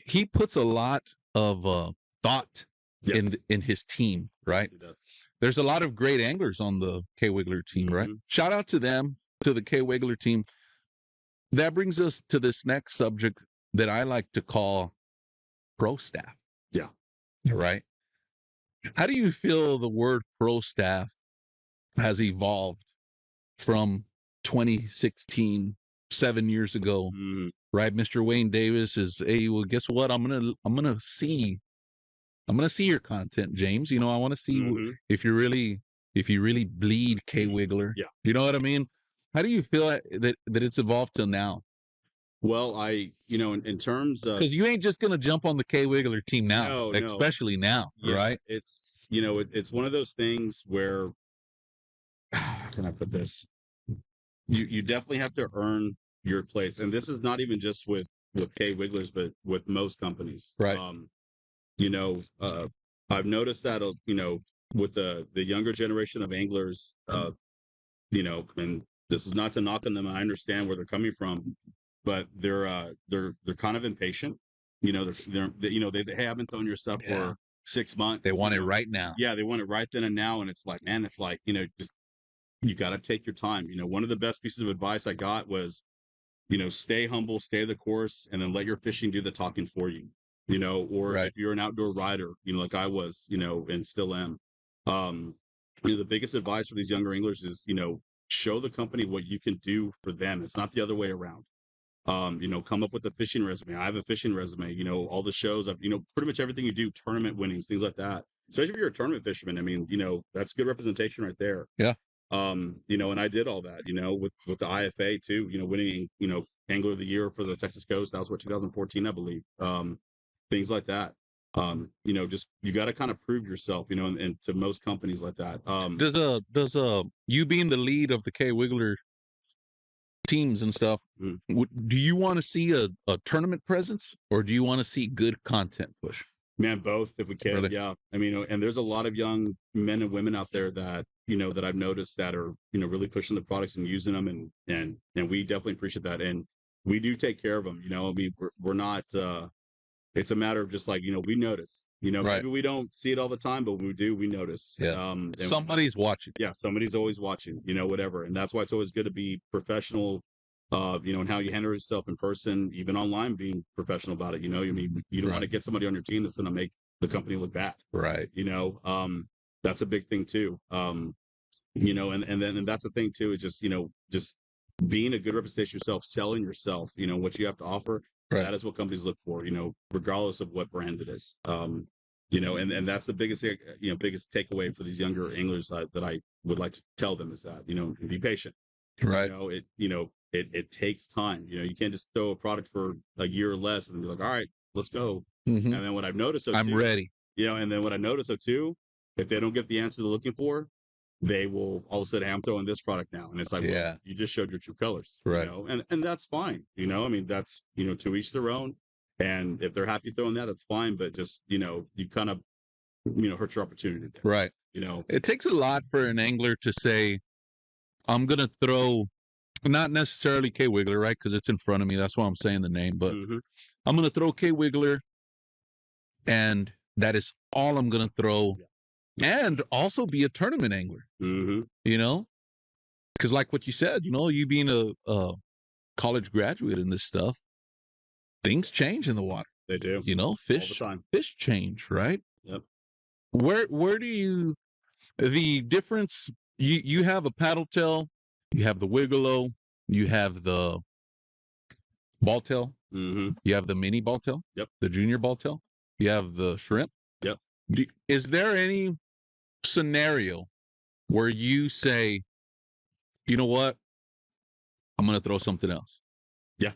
he puts a lot of thought Yes. in his team, right? Yes, he does. There's a lot of great anglers on the Kwiggler team, right? Mhm. Shout out to them, to the Kwiggler team. That brings us to this next subject that I like to call pro staff. Yeah. Right. How do you feel the word pro staff has evolved from 2016, 7 years ago? Mhm. Right. Mr. Wayne Davis is, hey, well, guess what? I'm gonna see your content, James. I want to see Mhm. if you really bleed Kwiggler. Yeah. You know what I mean? How do you feel that it's evolved till now? Well, in terms of, Because you ain't just gonna jump on the Kwiggler team now, no, especially now, yeah, right? it's it's one of those things where, how can I put this? You definitely have to earn your place, and this is not even just with Wigglers, but with most companies. Right. You know, I've noticed that with the younger generation of anglers, and this is not to knock on them. I understand where they're coming from, but they're kind of impatient. They haven't thrown your stuff Yeah. for 6 months. They want it right now. Yeah, they want it right then and now, and it's like, man, just you got to take your time. One of the best pieces of advice I got was, stay humble, stay the course, and then let your fishing do the talking for you. Or Right. if you're an outdoor rider, like I was, and still am. The biggest advice for these younger anglers is, show the company what you can do for them. It's not the other way around. Come up with a fishing resume. I have a fishing resume, all the shows I've, pretty much everything you do, tournament winnings, things like that. Especially if you're a tournament fisherman. I mean, that's good representation right there. Yeah. And I did all that, with the IFA too, winning, Angler of the Year for the Texas Coast. That was 2014, I believe. Things like that. Just you got to kind of prove yourself, and to most companies like that. Does you being the lead of the Kwiggler teams and stuff, do you want to see a tournament presence, or do you want to see good content push? Man, both if we can. Really? Yeah. I mean, and there's a lot of young men and women out there that, that I've noticed that are, really pushing the products and using them. And we definitely appreciate that. And we do take care of them. I mean, we're not, it's a matter of just like, we notice, right. Maybe we don't see it all the time, but when we do, we notice. Yeah. Somebody's watching. Yeah. Somebody's always watching, whatever. And that's why it's always good to be professional, and how you handle yourself in person, even online, being professional about it. I mean, you don't want to get somebody on your team that's going to make the company look bad. Right. That's a big thing too. And that's the thing too. It's just being a good representation of yourself, selling yourself, what you have to offer. Right. That is what companies look for, regardless of what brand it is. And that's the biggest takeaway for these younger anglers that I would like to tell them is that, be patient. Right. It takes time. You can't just throw a product for a year or less and be like, all right, let's go. Mm-hmm. And then what I've noticed, I'm ready. And then what I noticed too, if they don't get the answer they're looking for, they will all of a sudden, hey, I'm throwing this product now. And it's like, well, you just showed your true colors, right? And that's fine. I mean, that's, to each their own. And if they're happy throwing that, that's fine. But just, you kind of, hurt your opportunity there. Right. It takes a lot for an angler to say, I'm going to throw, not necessarily Kwiggler, right? Because it's in front of me. That's why I'm saying the name. But I'm going to throw Kwiggler, and that is all I'm going to throw. Yeah. And also be a tournament angler. Because like what you said, you being a college graduate in this stuff, things change in the water. They do. Fish change, right? Yep. Where do the difference? You have a paddle tail, you have the Wiggalo, you have the ball tail, you have the mini ball tail, the junior ball tail, you have the shrimp. Yep. Is there any scenario where you say, you know what, I'm going to throw something else? Yeah.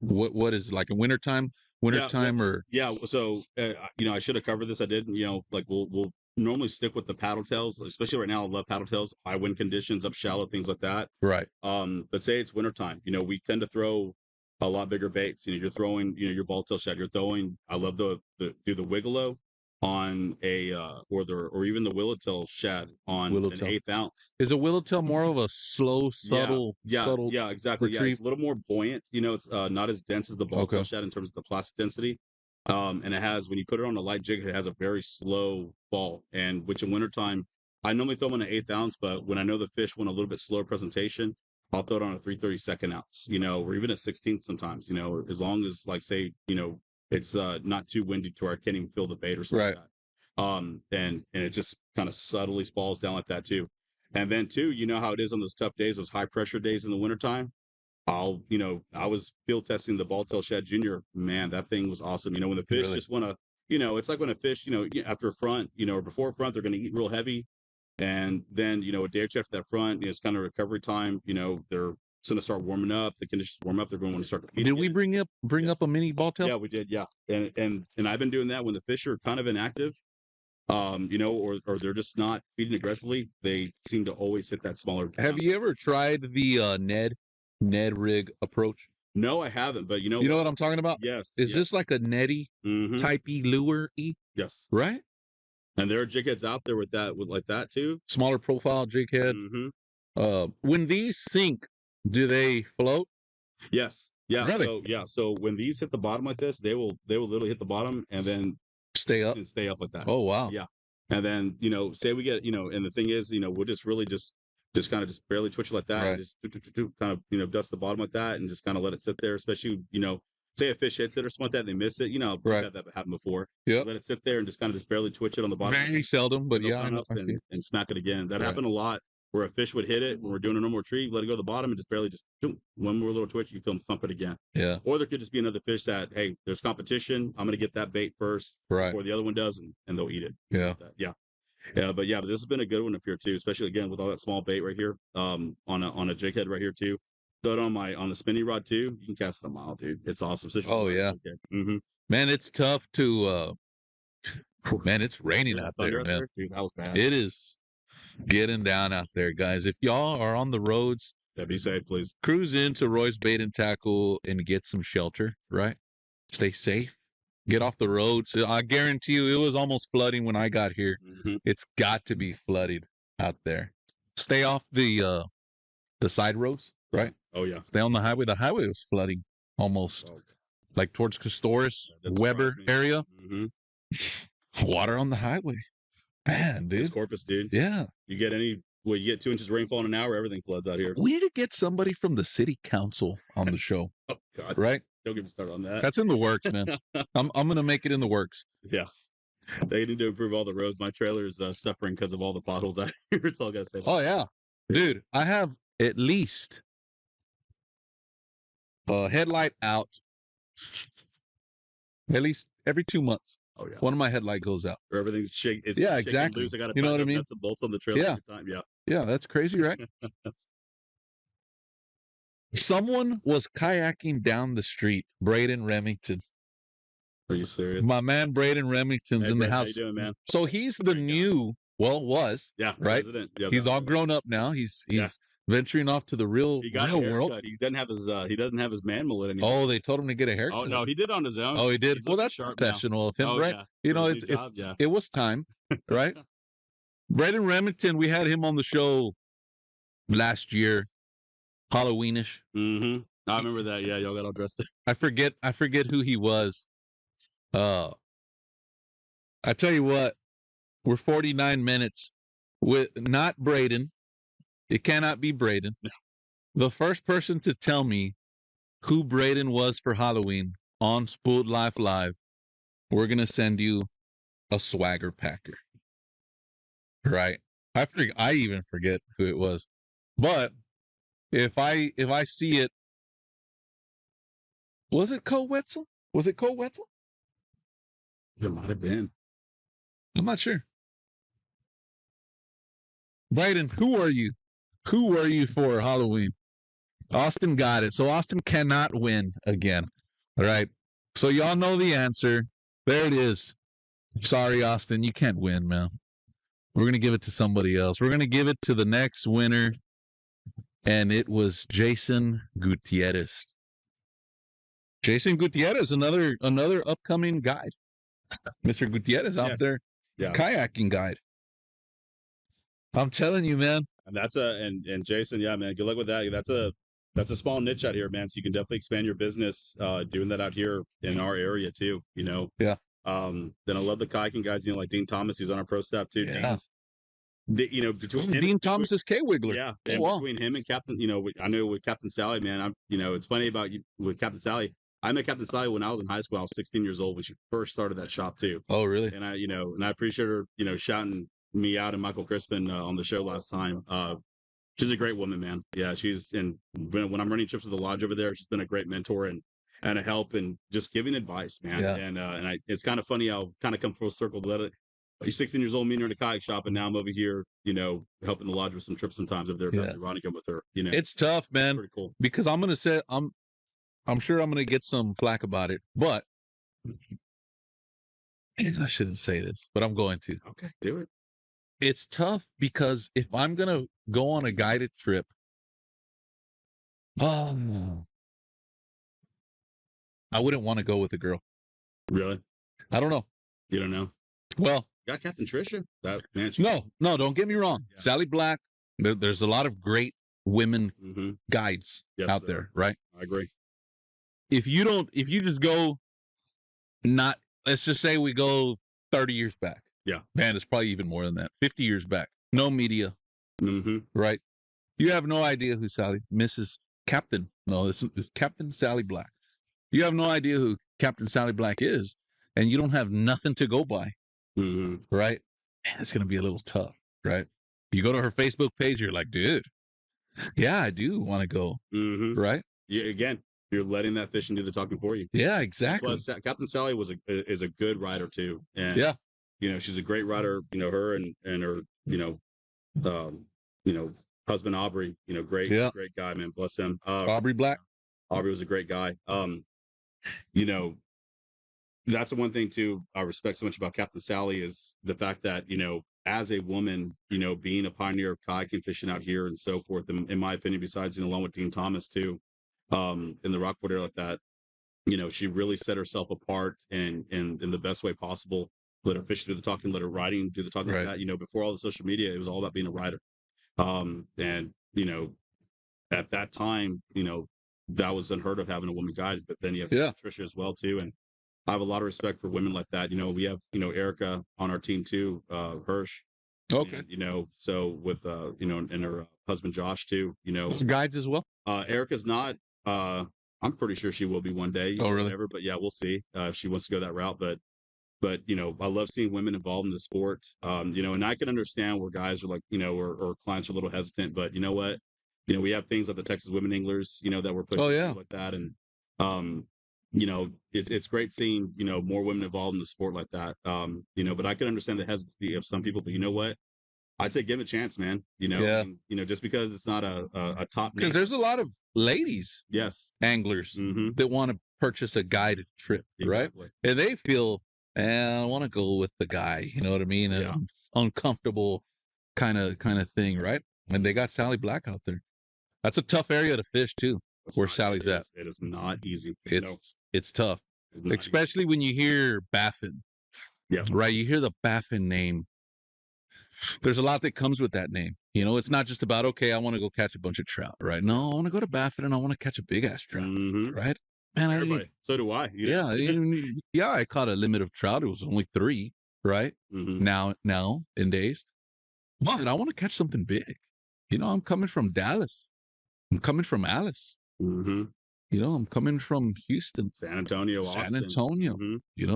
What is it, like in wintertime? wintertime or? Yeah. So, I should have covered this. I didn't, like we'll normally stick with the paddle tails, especially right now. I love paddle tails, high wind conditions, up shallow, things like that. Right. But say it's wintertime, we tend to throw a lot bigger baits. You're throwing, your ball tail shad. You're throwing. I love do the Kwiggler on a or even the willowtail shad on an 1/8 ounce. Is a willowtail more of a slow, subtle? Yeah, exactly. retrieve? Yeah, it's a little more buoyant. It's not as dense as the ball tail shad in terms of the plastic density. And it has, when you put it on a light jig, it has a very slow fall. And which in wintertime, I normally throw them on an 1/8 ounce, but when I know the fish want a little bit slower presentation, I'll throw it on a 3/32 ounce, or even a 16th sometimes, as long as, like, say, it's not too windy to where I can't even feel the bait or something like that. And it just kind of subtly falls down like that too. And then too, how it is on those tough days, those high pressure days in the wintertime. I was field testing the ball tail shad junior. Man, that thing was awesome. When the fish just want to, it's like when a fish, after a front, or before a front, they're going to eat real heavy. And then, a day or two after that front, it's kind of recovery time. They're going to start warming up. The conditions warm up. They're going to want to start to feed. Did we bring up a mini ball tail? Yeah, we did. Yeah. And I've been doing that when the fish are kind of inactive, or they're just not feeding aggressively. They seem to always hit that smaller. Have you ever tried the Ned rig approach? No, I haven't, but you know what I'm talking about? Yes. Is this like a netty typey lure-y? Yes. Right? And there are jig heads out there with like that too. Smaller profile jig head. When these sink, do they float? Yes. Yeah. Really? So when these hit the bottom like this, they will literally hit the bottom and then stay up like that. Oh wow. Yeah. And then say we get and the thing is we'll just really just kind of just barely twitch it like that, and just kind of dust the bottom like that, and just kind of let it sit there. Especially say a fish hits it or something like that, and they miss it. That happened before. Yeah. Let it sit there and just kind of barely twitch it on the bottom. Very seldom, but yeah, and smack it again. That happened a lot. Where a fish would hit it when we're doing a normal retrieve, let it go to the bottom, and just barely one more little twitch, you feel them thump it again. Yeah. Or there could just be another fish that, hey, there's competition. I'm going to get that bait first before the other one does, and they'll eat it. Yeah. But this has been a good one up here too, especially again with all that small bait right here, on a jig head right here too. Throw it on the spinning rod too. You can cast it a mile, dude. It's awesome. Yeah. Man, it's tough to. Man, it's raining out there, man. Dude, that was bad. It is getting down out there, guys. If y'all are on the roads, be safe, please. Cruise into Roy's Bait and Tackle and get some shelter. Right. Stay safe. Get off the roads. I guarantee you, it was almost flooding when I got here. It's got to be flooded out there. Stay off the side roads, right? Oh yeah. Stay on the highway. The highway was flooding almost, like towards Castoris, Weber area. Water on the highway, man, dude. It's Corpus, dude. Yeah. You get 2 inches of rainfall in an hour, everything floods out here. We need to get somebody from the city council on the show. Oh God. Right? Don't get me started on that. That's in the works, man. I'm gonna make it in the works. Yeah. They need to improve all the roads. My trailer is suffering because of all the potholes out here. It's all I gotta say. Oh yeah. Dude, I have at least a headlight out at least every 2 months. Oh yeah. One of my headlight goes out. Or everything's shaking. Exactly. Loose. I gotta know what I mean? Some bolts on the trailer every time. Yeah. Yeah, that's crazy, right? Someone was kayaking down the street. Braden Remington. Are you serious? My man Braden Remington's in the house. How you doing, man? So he's the new, was. Yeah, right? President. Yeah, he's all grown up now. He's venturing off to the real world. He doesn't have his man mullet anymore. Oh, they told him to get a haircut. Oh no, he did on his own. Oh, he did. Well, that's professional of him, right? Yeah. It was time, right? Braden Remington, we had him on the show last year, Halloweenish. I remember that. Yeah, y'all got all dressed up. I forget who he was. I tell you what, we're 49 minutes with not Braden. It cannot be Braden. No. The first person to tell me who Braden was for Halloween on Spooled Life Live, we're gonna send you a swagger packer. Right? I even forget who it was. But if I see it, was it Cole Wetzel? Was it Cole Wetzel? It might have been. I'm not sure. Braden, who are you? Who are you for Halloween? Austin got it. So Austin cannot win again. All right. So y'all know the answer. There it is. Sorry, Austin, you can't win, man. We're going to give it to somebody else. We're going to give it to the next winner, and it was Jason Gutierrez. Jason Gutierrez, another upcoming guide. Mr. Gutierrez out there, kayaking guide. I'm telling you, man. And that's and Jason, yeah, man, good luck with that. That's a small niche out here, man. So you can definitely expand your business doing that out here in our area too. Yeah. Then I love the kayaking guys. Like Dean Thomas, who's on our pro staff too. Yeah. Between him, Dean Thomas is Kwiggler. Yeah, oh, and wow. between him and Captain, I know with Captain Sally, man, it's funny about you with Captain Sally. I met Captain Sally when I was in high school. I was 16 years old when she first started that shop too. Oh, really? And I appreciate her, shouting me out and Michael Crispin on the show last time. She's a great woman, man. Yeah, when I'm running trips with the lodge over there, she's been a great mentor and a help and just giving advice, man. Yeah. And it's kind of funny how kind of come full circle. He's 16 years old, me and her in a kayak shop, and now I'm over here, helping the lodge with some trips sometimes over there, Veronica with her. It's tough, man. Pretty cool. Because I'm gonna say I'm sure I'm gonna get some flack about it, but I shouldn't say this, but I'm going to. Okay, do it. It's tough because if I'm gonna go on a guided trip, I wouldn't want to go with a girl. Really? I don't know. You don't know? Well, got Captain Trisha. That man. No, don't get me wrong. Yeah. Sally Black. There's a lot of great women guides out there, right? I agree. If you just go, let's just say we go 30 years back. Yeah. Man, it's probably even more than that. 50 years back. No media. Right? You have no idea who Mrs. Captain. No, this is Captain Sally Black. You have no idea who Captain Sally Black is, and you don't have nothing to go by. Right? Man, it's going to be a little tough, right? You go to her Facebook page, you're like, dude, yeah, I do want to go. Right? Yeah, again, you're letting that fishing do the talking for you. Yeah, exactly. Plus, Captain Sally is a good rider too. And yeah. She's a great rider, her and her, husband Aubrey, great guy, man. Bless him. Aubrey Black. Aubrey was a great guy. That's the one thing too I respect so much about Captain Sally is the fact that, as a woman, being a pioneer of kayaking fishing out here and so forth, in my opinion, besides, along with Dean Thomas too, in the Rockport area like that, she really set herself apart in the best way possible. Let her fishing do the talking, let her riding do the talking like that. Before all the social media, it was all about being a rider. And, at that time, that was unheard of having a woman guide, but then you have Trisha as well too. And I have a lot of respect for women like that. We have, Erica on our team too, Hirsch. Okay. And, so with, and her husband, Josh too, guides as well. Erica's not, I'm pretty sure she will be one day. Oh, really? Whatever, but yeah, we'll see if she wants to go that route. But I love seeing women involved in the sport. And I can understand where guys are like, or clients are a little hesitant, but you know what? We have things like the Texas Women Anglers, that we're pushing like that. And, it's great seeing, more women involved in the sport like that. But I can understand the hesitancy of some people, but you know what? I'd say give it a chance, man. And, just because it's not a top name. Because there's a lot of ladies, anglers that want to purchase a guided trip, right? And they feel, I want to go with the guy, you know what I mean? An uncomfortable kind of thing, right? And they got Sally Black out there. That's a tough area to fish too, where Sally's at. It is not easy. It's tough, especially when you hear Baffin. Yeah. Right. You hear the Baffin name. There's a lot that comes with that name. It's not just about, okay, I want to go catch a bunch of trout, right? No, I want to go to Baffin and I want to catch a big ass trout, right? Man, so do I. Yeah, I caught a limit of trout. It was only 3, right? Now in days. But I want to catch something big. I'm coming from Dallas. I'm coming from Alice. I'm coming from Houston. San Antonio, Austin.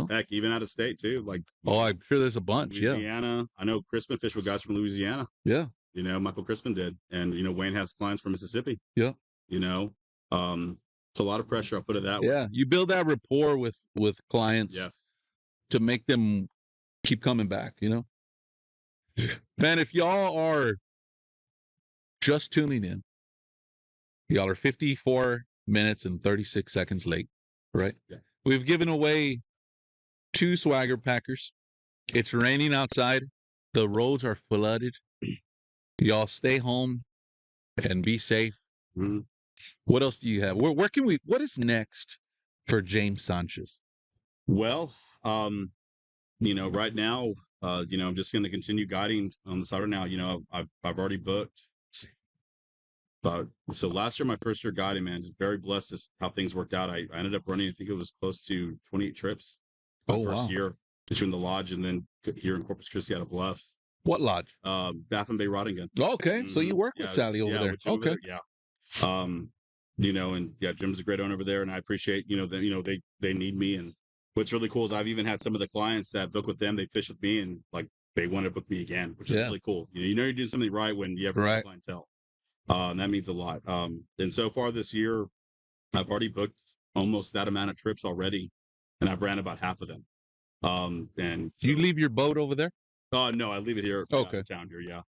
Heck, even out of state too. Like, I'm sure there's a bunch. Louisiana. I know Crispin fished with guys from Louisiana. Yeah. Michael Crispin did. And, Wayne has clients from Mississippi. Yeah. It's a lot of pressure. I'll put it that way. Yeah. You build that rapport with clients to make them keep coming back, Man, if y'all are just tuning in, y'all are 54 minutes and 36 seconds late, right? Yeah. we've given away 2 swagger packers. It's raining outside. The roads are flooded. Y'all stay home and be safe. Mhm. What else do you have? Where can we? What is next for James Sanchez? Well, right now, I'm just going to continue guiding on the side now. I've already booked. So last year, my first year guiding, man, just very blessed as how things worked out. I ended up running, I think it was close to 28 trips my Oh, first wow. year between the lodge and then here in Corpus Christi out of Bluffs. What lodge? Baffin Bay Rod and Gun. Okay, so you work with Sally over there. with Jim Okay. Yeah. And yeah, Jim's a great owner over there, and I appreciate, that, they need me. And what's really cool is I've even had some of the clients that book with them, they fish with me and like they want to book me again, which is Yeah. really cool. You're doing something right when you have Right. clientele. And that means a lot. And so far this year, I've already booked almost that amount of trips already, and I've ran about half of them. And Do you leave your boat over there? no, I leave it here Okay. in town here. Yeah.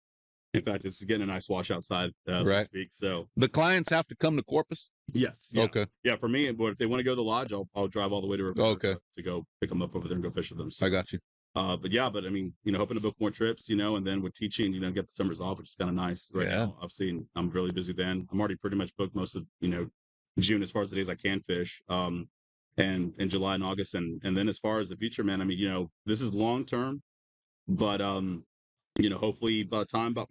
In fact, it's getting a nice wash outside as we Right. speak. So The clients have to come to Corpus? yes. Yeah. Okay. Yeah, for me, but if they want to go to the lodge, I'll drive all the way to Riviera Okay. to go pick them up over there and go fish with them. So, I got you. but I mean, hoping to book more trips, and then with teaching, get the summers off, which is kind of nice right Yeah. now. I'm really busy then. I'm already pretty much booked most of, June as far as the days I can fish. And in July and August, and then as far as the future, man, I mean, this is long term, but hopefully by the time about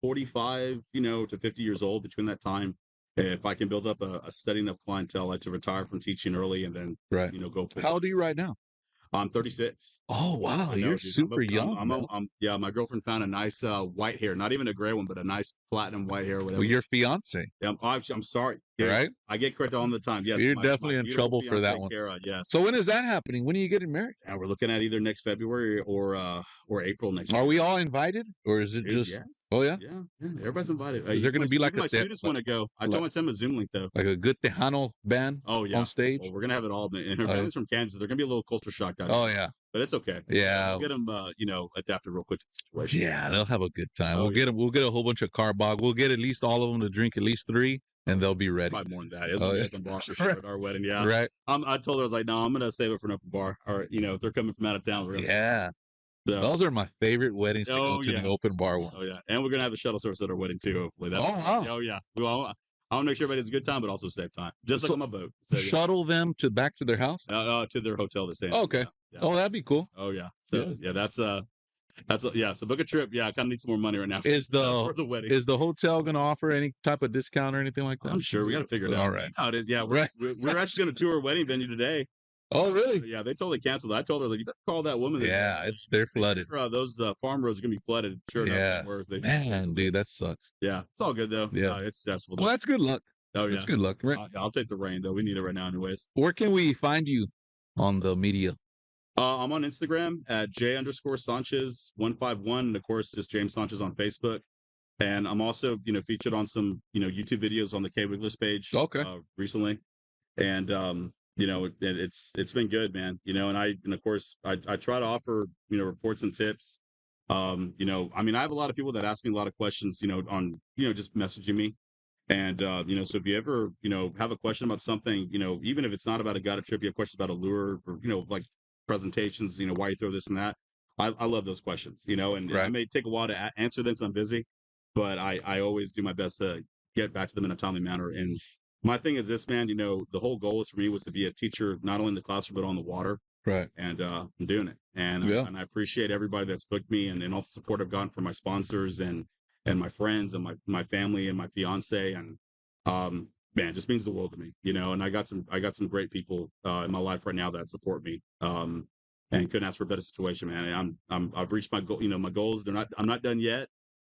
45 to 50 years old, between that time, if I can build up a steady enough clientele, like to retire from teaching early and then Right. go full. How old are you right now? I'm 36. Oh, wow. I know, You're dude. super young. man. Yeah, my girlfriend found a nice white hair, not even a gray one, but a nice platinum white hair, whatever. Well, your fiance, Yeah, I'm sorry. Yeah, right? I get corrected all the time. Yes, You're my definitely in beautiful trouble for that fiancée, one. Kara, yes. So when is that happening? When are you getting married? And we're looking at either next February or April next year. Are we all invited, or is it Dude, just? yes. Oh yeah. Yeah, everybody's invited. Is there going to be like my students want to go? I told them to send them a Zoom link though. like a good Tejano band Oh yeah, on stage? Well, we're gonna have it all. And her family's from Kansas. They're gonna be a little culture shock out. Oh yeah. But it's okay. Yeah. We'll get them, adapted real quick to the situation. Yeah, they'll have a good time. Oh, We'll get them. We'll get a whole bunch of carbog. We'll get at least all of them to drink at least 3, and they'll be ready. Probably more than that. It'll be open bar for sure at our wedding. Yeah. Right. I told her, I was like, no, I'm gonna save it for an open bar. Or if they're coming from out of town, we're gonna. Yeah. So, Those are my favorite weddings to go to, the open bar ones. Oh yeah, and we're gonna have a shuttle service at our wedding too. Hopefully. Wow. Oh yeah. I want to make sure everybody has a good time, but also save time, just like on my boat. So, shuttle them back to their house. To their hotel they're staying. Okay. Yeah. Oh, that'd be cool. Oh yeah. So that's so book a trip. Yeah, I kind of need some more money right now. For the wedding? Is the hotel going to offer any type of discount or anything like that? I'm sure we got to figure it out. All right. How it is. Yeah, we're actually going to tour a wedding venue today. Oh, really? Yeah, they totally canceled. I told her, I was like, you better call that woman. Yeah, they're flooded. Those farm roads are going to be flooded. Sure enough. Man, dude, that sucks. Yeah, it's all good though. Yeah, it's stressful. Well, that's good luck. Oh yeah, that's good luck. Right. I'll take the rain though. We need it right now, anyways. Where can we find you on the media? I'm on Instagram at J_Sanchez151, and of course, just James Sanchez on Facebook. And I'm also, featured on some, YouTube videos on the Kwiggler page. Okay. Recently, and it's been good, man. And of course I try to offer reports and tips. I mean, I have a lot of people that ask me a lot of questions, on just messaging me. And so if you ever have a question about something, even if it's not about a guided trip, you have questions about a lure or like presentations, why you throw this and that. I love those questions, and it may take a while to answer them because I'm busy, but I always do my best to get back to them in a timely manner. And my thing is this, man, the whole goal is for me was to be a teacher, not only in the classroom, but on the water. Right. And I'm doing it. And I appreciate everybody that's booked me and all the support I've gotten from my sponsors and my friends and my family and my fiance. And man, it just means the world to me, and I got some great people in my life right now that support me. And couldn't ask for a better situation, man. And I've reached my goal, my goals. I'm not done yet.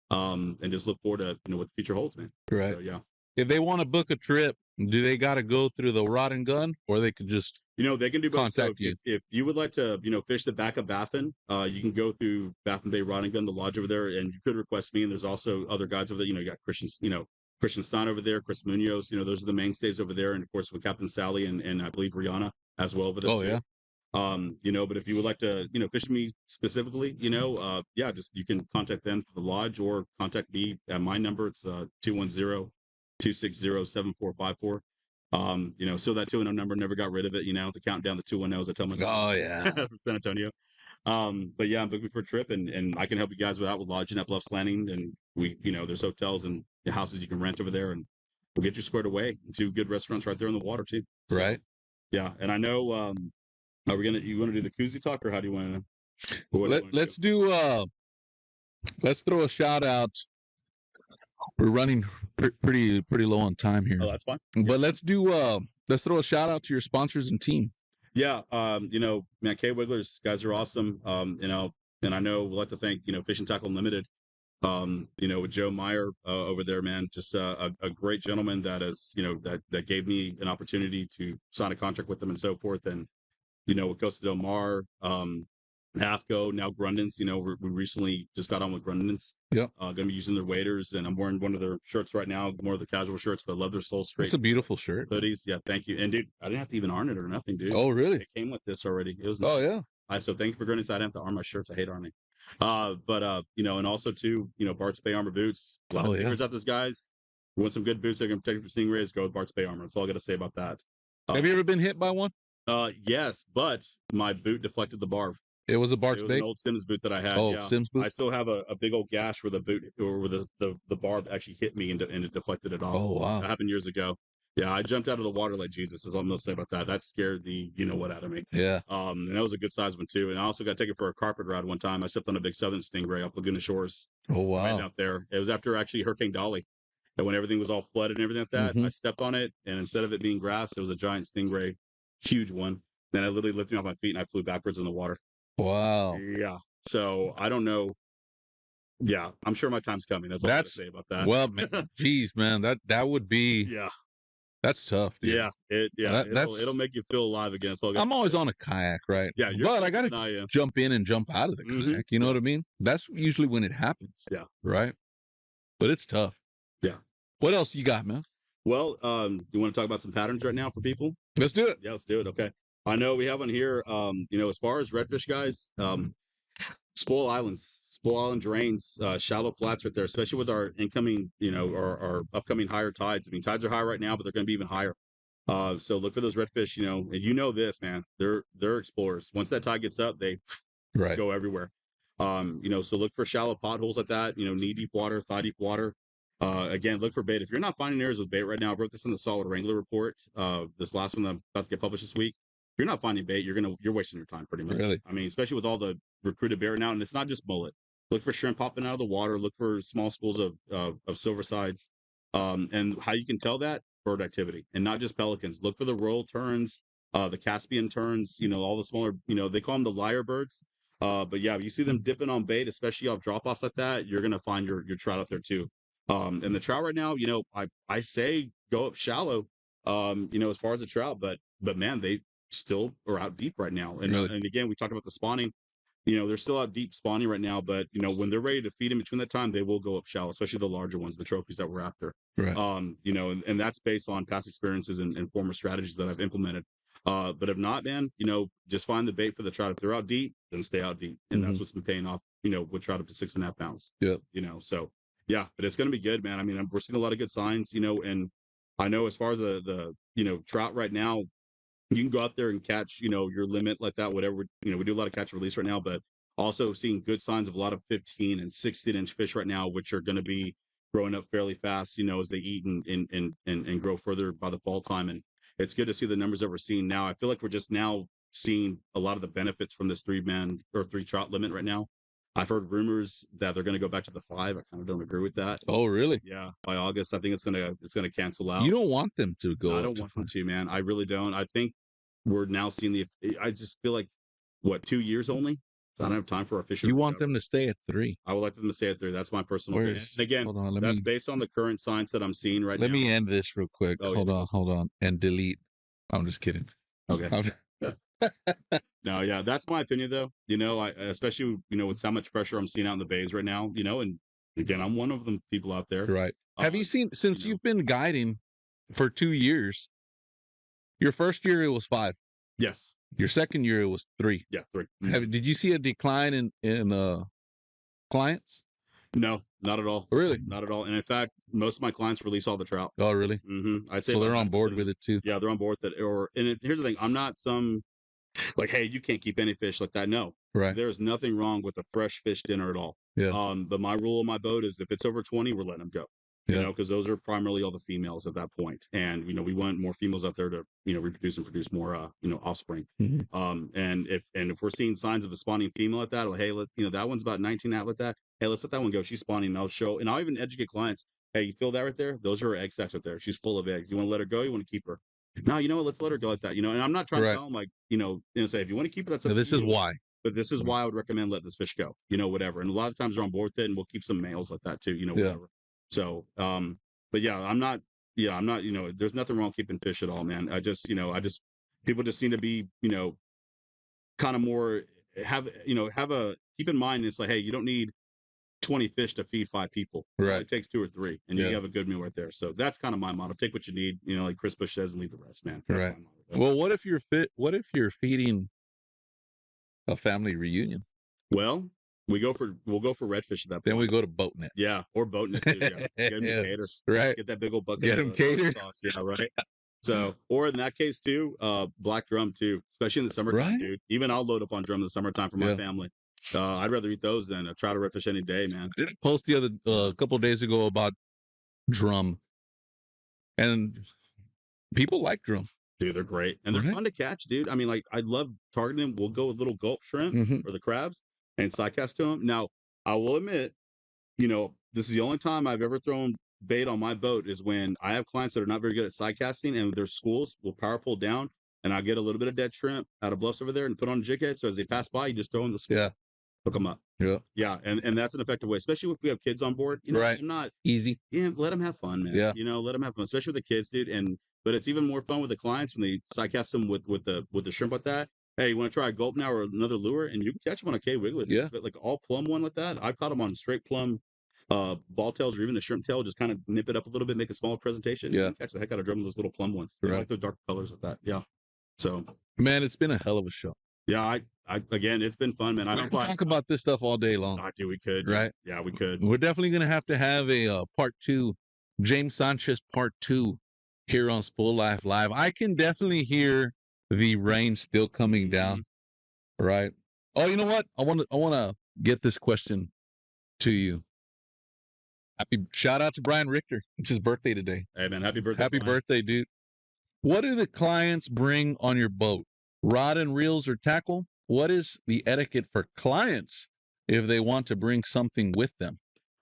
And just look forward to what the future holds, man. Right. So, yeah. If they want to book a trip, do they got to go through the Rod and Gun, or they could just they can do both. Contact you. If you would like to fish the back of Baffin, you can go through Baffin Bay Rod and Gun, the lodge over there, and you could request me. And there's also other guides over there. You got Christian Stein over there, Chris Munoz. Those are the mainstays over there, and of course with Captain Sally and I believe Rihanna as well over there. Oh too. yeah. But if you would like to, fish me specifically, just you can contact them for the lodge or contact me at my number. It's 210-260-7454. Still that 2-0 number, never got rid of it. The countdown to 2-1 as I tell myself. Oh yeah. From San Antonio. But yeah, I'm booking for a trip, and I can help you guys with lodging at Bluffs Landing, and there's hotels and houses you can rent over there, and we'll get you squared away. 2 good restaurants right there on the water too. So, Right. yeah, and I know. Are we you want to do the koozie talk, or how do you want to? Let's throw a shout out. We're running pretty low on time here. Oh, that's fine. But let's throw a shout out to your sponsors and team. Yeah, man, Kwigglers guys are awesome. And I know we'd like to thank Fish and Tackle Unlimited. With Joe Meyer over there, man, just a great gentleman that is that gave me an opportunity to sign a contract with them and so forth. And with Costa Del Mar, Halfco, now Grundens. We recently just got on with Grundens. Yeah. Going to be using their waders, and I'm wearing one of their shirts right now, more of the casual shirts, but I love their Soul Straight. It's a beautiful shirt. Hoodies. Yeah, thank you. And dude, I didn't have to even iron it or nothing, dude. Oh, really? It came with this already. It was nice. Oh, yeah. So thank you for Grundens. I didn't have to iron my shirts. I hate ironing. And also too, Bart's Bay Armor boots. A lot of stickers out those guys. You want some good boots that can protect you from stingrays? Go with Bart's Bay Armor. That's all I got to say about that. Have you ever been hit by one? Yes, but my boot deflected the barb. It was a Bart's Bay? An old Sims boot that I had. Oh, yeah. Sims boot? I still have a big old gash where the boot or where the barb actually hit me and it deflected it off. Oh, wow. That happened years ago. Yeah, I jumped out of the water like Jesus, is what I'm going to say about that. That scared the what out of me. Yeah. And that was a good size one, too. And I also got taken for a carpet ride one time. I stepped on a big southern stingray off Laguna Shores. Oh, wow. Right out there. It was after actually Hurricane Dolly. And when everything was all flooded and everything like that, I stepped on it. And instead of it being grass, it was a giant stingray, huge one. Then I literally lifted me off my feet and I flew backwards in the water. Wow. Yeah. So I don't know. Yeah, I'm sure my time's coming. That's all I have to say about that. Well, geez, man, that would be. Yeah. That's tough, dude. Yeah. It'll make you feel alive again. I'm always on a kayak, right? Yeah, but I gotta jump in and jump out of the kayak. You know what I mean? That's usually when it happens. Yeah. Right. But it's tough. Yeah. What else you got, man? Well, you want to talk about some patterns right now for people? Let's do it. Yeah, let's do it. Okay. I know we have on here. As far as redfish guys, Spoil Island drains, shallow flats right there, especially with our incoming, our upcoming higher tides. I mean, tides are high right now, but they're going to be even higher. So look for those redfish, and this, man, they're explorers. Once that tide gets up, they go everywhere. So look for shallow potholes like that, knee deep water, thigh deep water. Again, look for bait. If you're not finding areas with bait right now, I wrote this in the Solid Wrangler report. This last one I'm about to get published this week. If you're not finding bait, you're wasting your time pretty much. Really? I mean, especially with all the recruited bait right now, and it's not just mullet. Look for shrimp popping out of the water. Look for small schools of silver sides. And how you can tell that? Bird activity, and not just pelicans. Look for the royal terns, the Caspian terns, all the smaller, they call them the lyre birds. But yeah, if you see them dipping on bait, especially off drop-offs like that, you're going to find your trout out there too. And the trout right now, I say go up shallow, as far as the trout, but man, they still are out deep right now. And, and again, we talked about the spawning. They're still out deep spawning right now, but when they're ready to feed in between that time, they will go up shallow, especially the larger ones, the trophies that we're after. Right. And that's based on past experiences and former strategies that I've implemented. But if not, man, just find the bait for the trout. If they're out deep, then stay out deep. And that's what's been paying off, with trout up to 6.5 pounds. Yeah. So yeah, but it's going to be good, man. I mean, we're seeing a lot of good signs, and I know as far as the trout right now, you can go out there and catch, your limit like that, whatever. We do a lot of catch and release right now, but also seeing good signs of a lot of 15 and 16-inch fish right now, which are going to be growing up fairly fast, as they eat and grow further by the fall time. And it's good to see the numbers that we're seeing now. I feel like we're just now seeing a lot of the benefits from this 3 trout limit right now. I've heard rumors that they're going to go back to the 5. I kind of don't agree with that. Oh, really? Yeah. By August, I think it's gonna cancel out. You don't want them to go. I don't want them to, man. I really don't. I think we're now seeing I just feel like 2 years only. So I don't have time for our fishing. You want them to stay at 3. I would like them to stay at 3. That's my personal opinion. And again, that's based on the current science that I'm seeing right now. Let me end this real quick. Hold on. And delete. I'm just kidding. Okay. No, yeah, that's my opinion though. I especially, with how much pressure I'm seeing out in the bays right now, and again, I'm one of them people out there. Right. Have you seen, since you've been guiding for 2 years, your first year it was 5. Yes. Your second year it was 3. Yeah, 3. Did you see a decline in clients? No, not at all. Really? Not at all. And in fact, most of my clients release all the trout. Oh, really? I'd say So they're about on board 90% with it too. Yeah, they're on board with it. Here's the thing: I'm not some like, hey, you can't keep any fish like that. No, Right. there's nothing wrong with a fresh fish dinner at all. Yeah. But my rule on my boat is if it's over 20, we're letting them go. You Yeah. know, because those are primarily all the females at that point, and we want more females out there to reproduce and produce more offspring. And if we're seeing signs of a spawning female at that, well, hey, that one's about 19 out with that. Hey, let's let that one go. She's spawning. And I'll even educate clients. Hey, you feel that right there? Those are her egg sacs right there. She's full of eggs. You want to let her go? You want to keep her? No, you know what? Let's let her go like that. And I'm not trying to tell them like, say if you want to keep her, that's up Now, this to is you. why. But this is why I would recommend let this fish go. Whatever. And a lot of times they're on board with it, and we'll keep some males like that too. Whatever. So, but yeah, I'm not. There's nothing wrong keeping fish at all, man. People just seem to be, kind of more keep in mind. It's like, hey, you don't need 20 fish to feed 5 people. Right. It takes 2 or 3, and you have a good meal right there. So that's kind of my motto. Take what you need, like Chris Bush says, and leave the rest, man. That's right. Well, what if you're feeding a family reunion? Well, we'll go for redfish at that point. Then we go to boat net. Yeah, or boat net too. Yeah. Get them to cater. Right. Get that big old bucket. Get them catered. Sauce. Yeah, right. So, or in that case too, black drum too, especially in the summertime, dude. Even I'll load up on drum in the summertime for my family. I'd rather eat those than a trout or redfish any day, man. I did a post the other couple of days ago about drum, and people like drum. Dude, they're great, and they're fun to catch, dude. I mean, like, I love targeting them. We'll go with little gulp shrimp or the crabs and side cast to them. Now, I will admit, this is the only time I've ever thrown bait on my boat is when I have clients that are not very good at side casting, and their schools will power pull down, and I get a little bit of dead shrimp out of bluffs over there and put on a jig head. So as they pass by, you just throw in the school. Yeah. Hook them up. Yeah. And that's an effective way, especially if we have kids on board. Right. I'm not easy. Yeah. Let them have fun, man. Yeah. Let them have fun, especially with the kids, dude. But it's even more fun with the clients when they side cast them with the shrimp like that. Hey, you want to try a gulp now or another lure? And you can catch them on a Kwiggler. Yeah. But like all plum one like that. I've caught them on straight plum ball tails or even the shrimp tail. Just kind of nip it up a little bit, make a smaller presentation. Yeah. You can catch the heck out of drum with those little plum ones. Right. Like the dark colors like that. Yeah. So, man, it's been a hell of a show. Yeah, I again, it's been fun, man. I don't talk about this stuff all day long. I do. We could, right? Yeah, we could. We're definitely gonna have a part 2, James Sanchez part 2 here on Spool Life Live. I can definitely hear the rain still coming down. Right? Oh, you know what? I want to get this question to you. Shout out to Brian Richter. It's his birthday today. Hey, man, happy birthday! Happy birthday, dude. What do the clients bring on your boat? Rod and reels or tackle? What is the etiquette for clients if they want to bring something with them?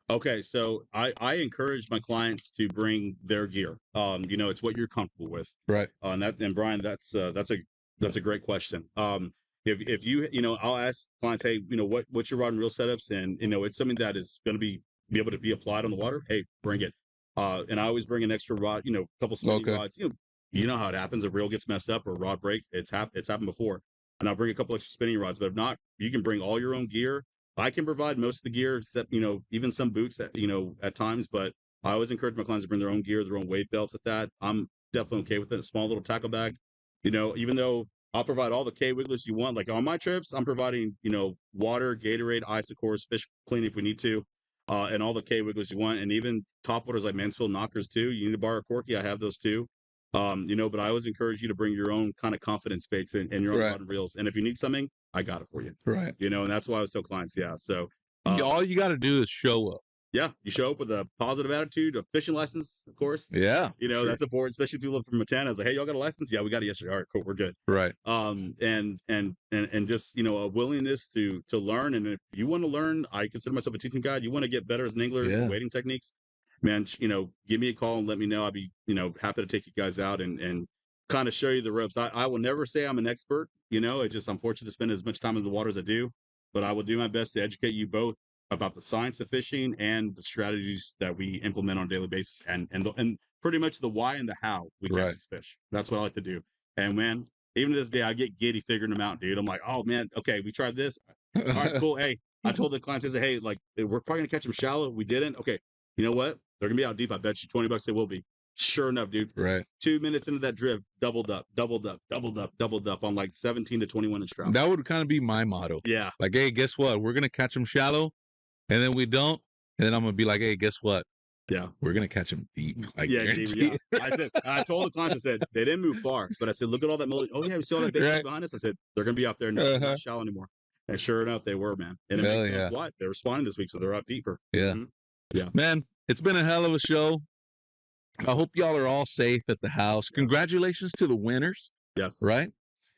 Okay, so I encourage my clients to bring their gear. It's what you're comfortable with, right? And Brian, that's a great question. If you I'll ask clients, hey, what's your rod and reel setups, and it's something that is going to be able to be applied on the water. Hey, bring it. And I always bring an extra rod, a couple spinning rods. You know how it happens. A reel gets messed up or a rod breaks. It's happened before. And I'll bring a couple extra spinning rods. But if not, you can bring all your own gear. I can provide most of the gear, except, even some boots, at times. But I always encourage my clients to bring their own gear, their own weight belts at that. I'm definitely okay with it. A small little tackle bag. Even though I'll provide all the Kwigglers you want. Like on my trips, I'm providing, water, Gatorade, ice, of course, fish cleaning if we need to. And all the Kwigglers you want. And even top waters like Mansfield knockers too. You need to borrow a corky. I have those too. But I always encourage you to bring your own kind of confidence baits and your own rod and reels. And if you need something, I got it for you. Right. And that's why I always tell clients, yeah. So all you got to do is show up. Yeah. You show up with a positive attitude, a fishing license, of course. Yeah. Sure. That's important, especially if people from Montana. It's like, hey, y'all got a license? Yeah, we got it yesterday. All right, cool. We're good. Right. And just, a willingness to learn. And if you want to learn, I consider myself a teaching guide. You want to get better as an angler, wading techniques, man, give me a call and let me know. I'd be, happy to take you guys out and kind of show you the ropes. I will never say I'm an expert. It's just, I'm fortunate to spend as much time in the water as I do, but I will do my best to educate you both about the science of fishing and the strategies that we implement on a daily basis and pretty much the why and the how we catch these fish. That's what I like to do. And man, even to this day, I get giddy figuring them out, dude. I'm like, oh man, okay, we tried this. All right, cool. Hey, I told the clients, I said, hey, like, we're probably gonna catch them shallow. We didn't. Okay. You know what? They're gonna be out deep. I bet you $20 they will be. Sure enough, dude. Right. 2 minutes into that drift, doubled up on like 17 to 21 inch trout. That would kind of be my motto. Yeah. Like, hey, guess what? We're gonna catch them shallow, and then we don't. And then I'm gonna be like, hey, guess what? Yeah. We're gonna catch them deep. I Yeah, guarantee. I told the clients, I said, they didn't move far, but I said, look at all that mullet. Oh yeah, we see all that big Right. behind us. I said, they're gonna be out there, not shallow anymore. And sure enough, they were, man. And it Hell makes yeah. sense why they're responding this week, so they're up deeper. Yeah. Mhm. Yeah. Man, it's been a hell of a show. I hope y'all are all safe at the house. Congratulations to the winners, Yes. right?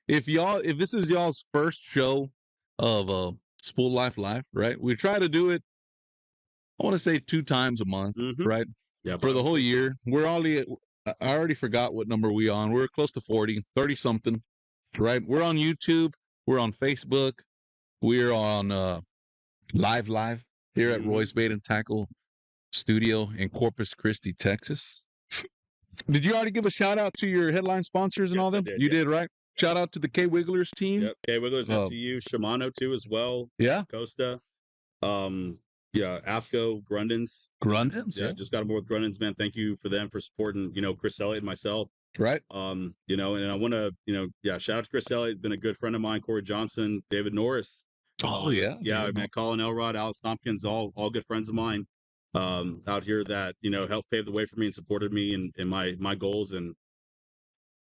If this is y'all's first show of Spool Life Live, right? We try to do it, I want to say 2 times a month, Mhm. right? Yeah. For the whole year. We're only, I already forgot what number we on. We're close to 40 something, right? We're on YouTube. We're on Facebook. We're on Live here at Roy's Bait and Tackle Studio in Corpus Christi, Texas. Did you already give a shout out to your headline sponsors and Yes, all them? I did, You yeah. did, right? Shout out to the Kwigglers team. Yep. Kwigglers out to you. Shimano too as well. Yeah. Costa. AFCO, Grundens. Grundens. Yeah, just got aboard with Grundens, man. Thank you for them for supporting, Chris Elliott and myself. Right. And I want to, shout out to Chris Elliott, been a good friend of mine, Corey Johnson, David Norris. Oh yeah. Yeah, man, Colin Elrod, Alex Tompkins, all good friends of mine out here that, helped pave the way for me and supported me in my goals. And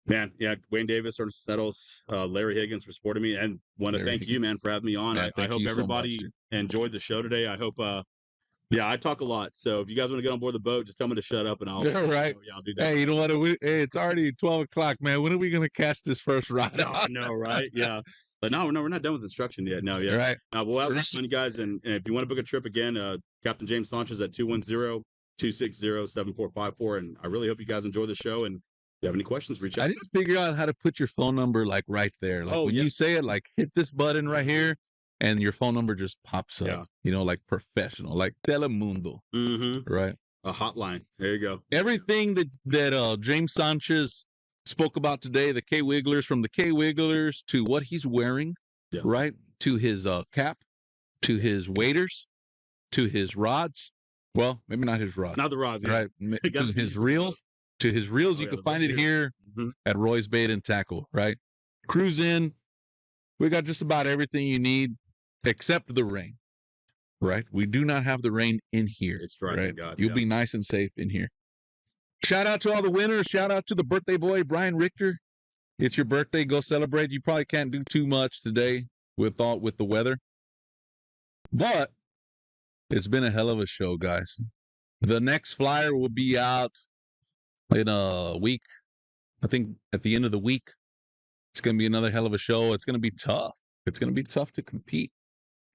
man, yeah, Wayne Davis, Ernest Settles, Larry Higgins for supporting me, and want to thank you, man, for having me on. Man, I hope everybody so much, enjoyed the show today. I hope, I talk a lot. So if you guys want to get on board the boat, just tell me to shut up and I'll, right. I'll do that. Hey, you know what? Hey, it's already 12 o'clock, man. When are we going to cast this first rod? I know, right? Yeah. But no, we're not done with instruction yet. No, yeah. Right. We'll have fun, you guys. And if you want to book a trip again, Captain James Sanchez at 210-260-7454. And I really hope you guys enjoy the show. And if you have any questions, reach out. I need to figure out how to put your phone number like right there. Like when you say it, like hit this button right here and your phone number just pops up, like professional, like Telemundo. Mm-hmm. Right. A hotline. There you go. Everything that James Sanchez spoke about today, the Kwigglers, from the Kwigglers to what he's wearing, right? To his cap, to his waders, to his rods. Well, maybe not his rods. Not the rods, right? To his reels. To his reels, you can find it here at Roy's Bait and Tackle, right? Cruise in. We got just about everything you need except the rain, right? We do not have the rain in here. It's dry, right? God. You'll be nice and safe in here. Shout out to all the winners. Shout out to the birthday boy, Brian Richter. It's your birthday. Go celebrate. You probably can't do too much today with the weather. But it's been a hell of a show, guys. The next flyer will be out in a week. I think at the end of the week. It's going to be another hell of a show. It's going to be tough. It's going to be tough to compete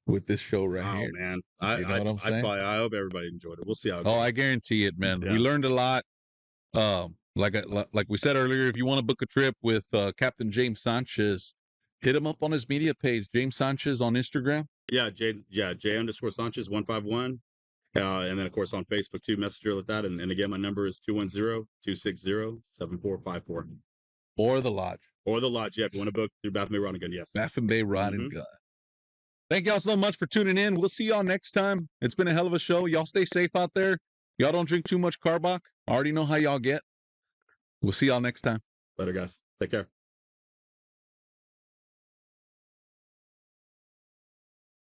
with this show right here. Oh, man. You know what I'm saying? I hope everybody enjoyed it. We'll see how it goes. I guarantee it, man. Yeah. We learned a lot. Like we said earlier, if you want to book a trip with Captain James Sanchez, hit him up on his media page, James Sanchez on Instagram. Yeah, J_Sanchez 151. And then, of course, on Facebook, too, messenger with that. And again, my number is 210-260-7454. Or the Lodge. Or the Lodge, yeah, if you want to book through Baffin Bay Rod and Gun, yes. Baffin Bay Rod and Gun. Thank y'all so much for tuning in. We'll see y'all next time. It's been a hell of a show. Y'all stay safe out there. Y'all don't drink too much Carbach. I already know how y'all get. We'll see y'all next time. Later, guys. Take care.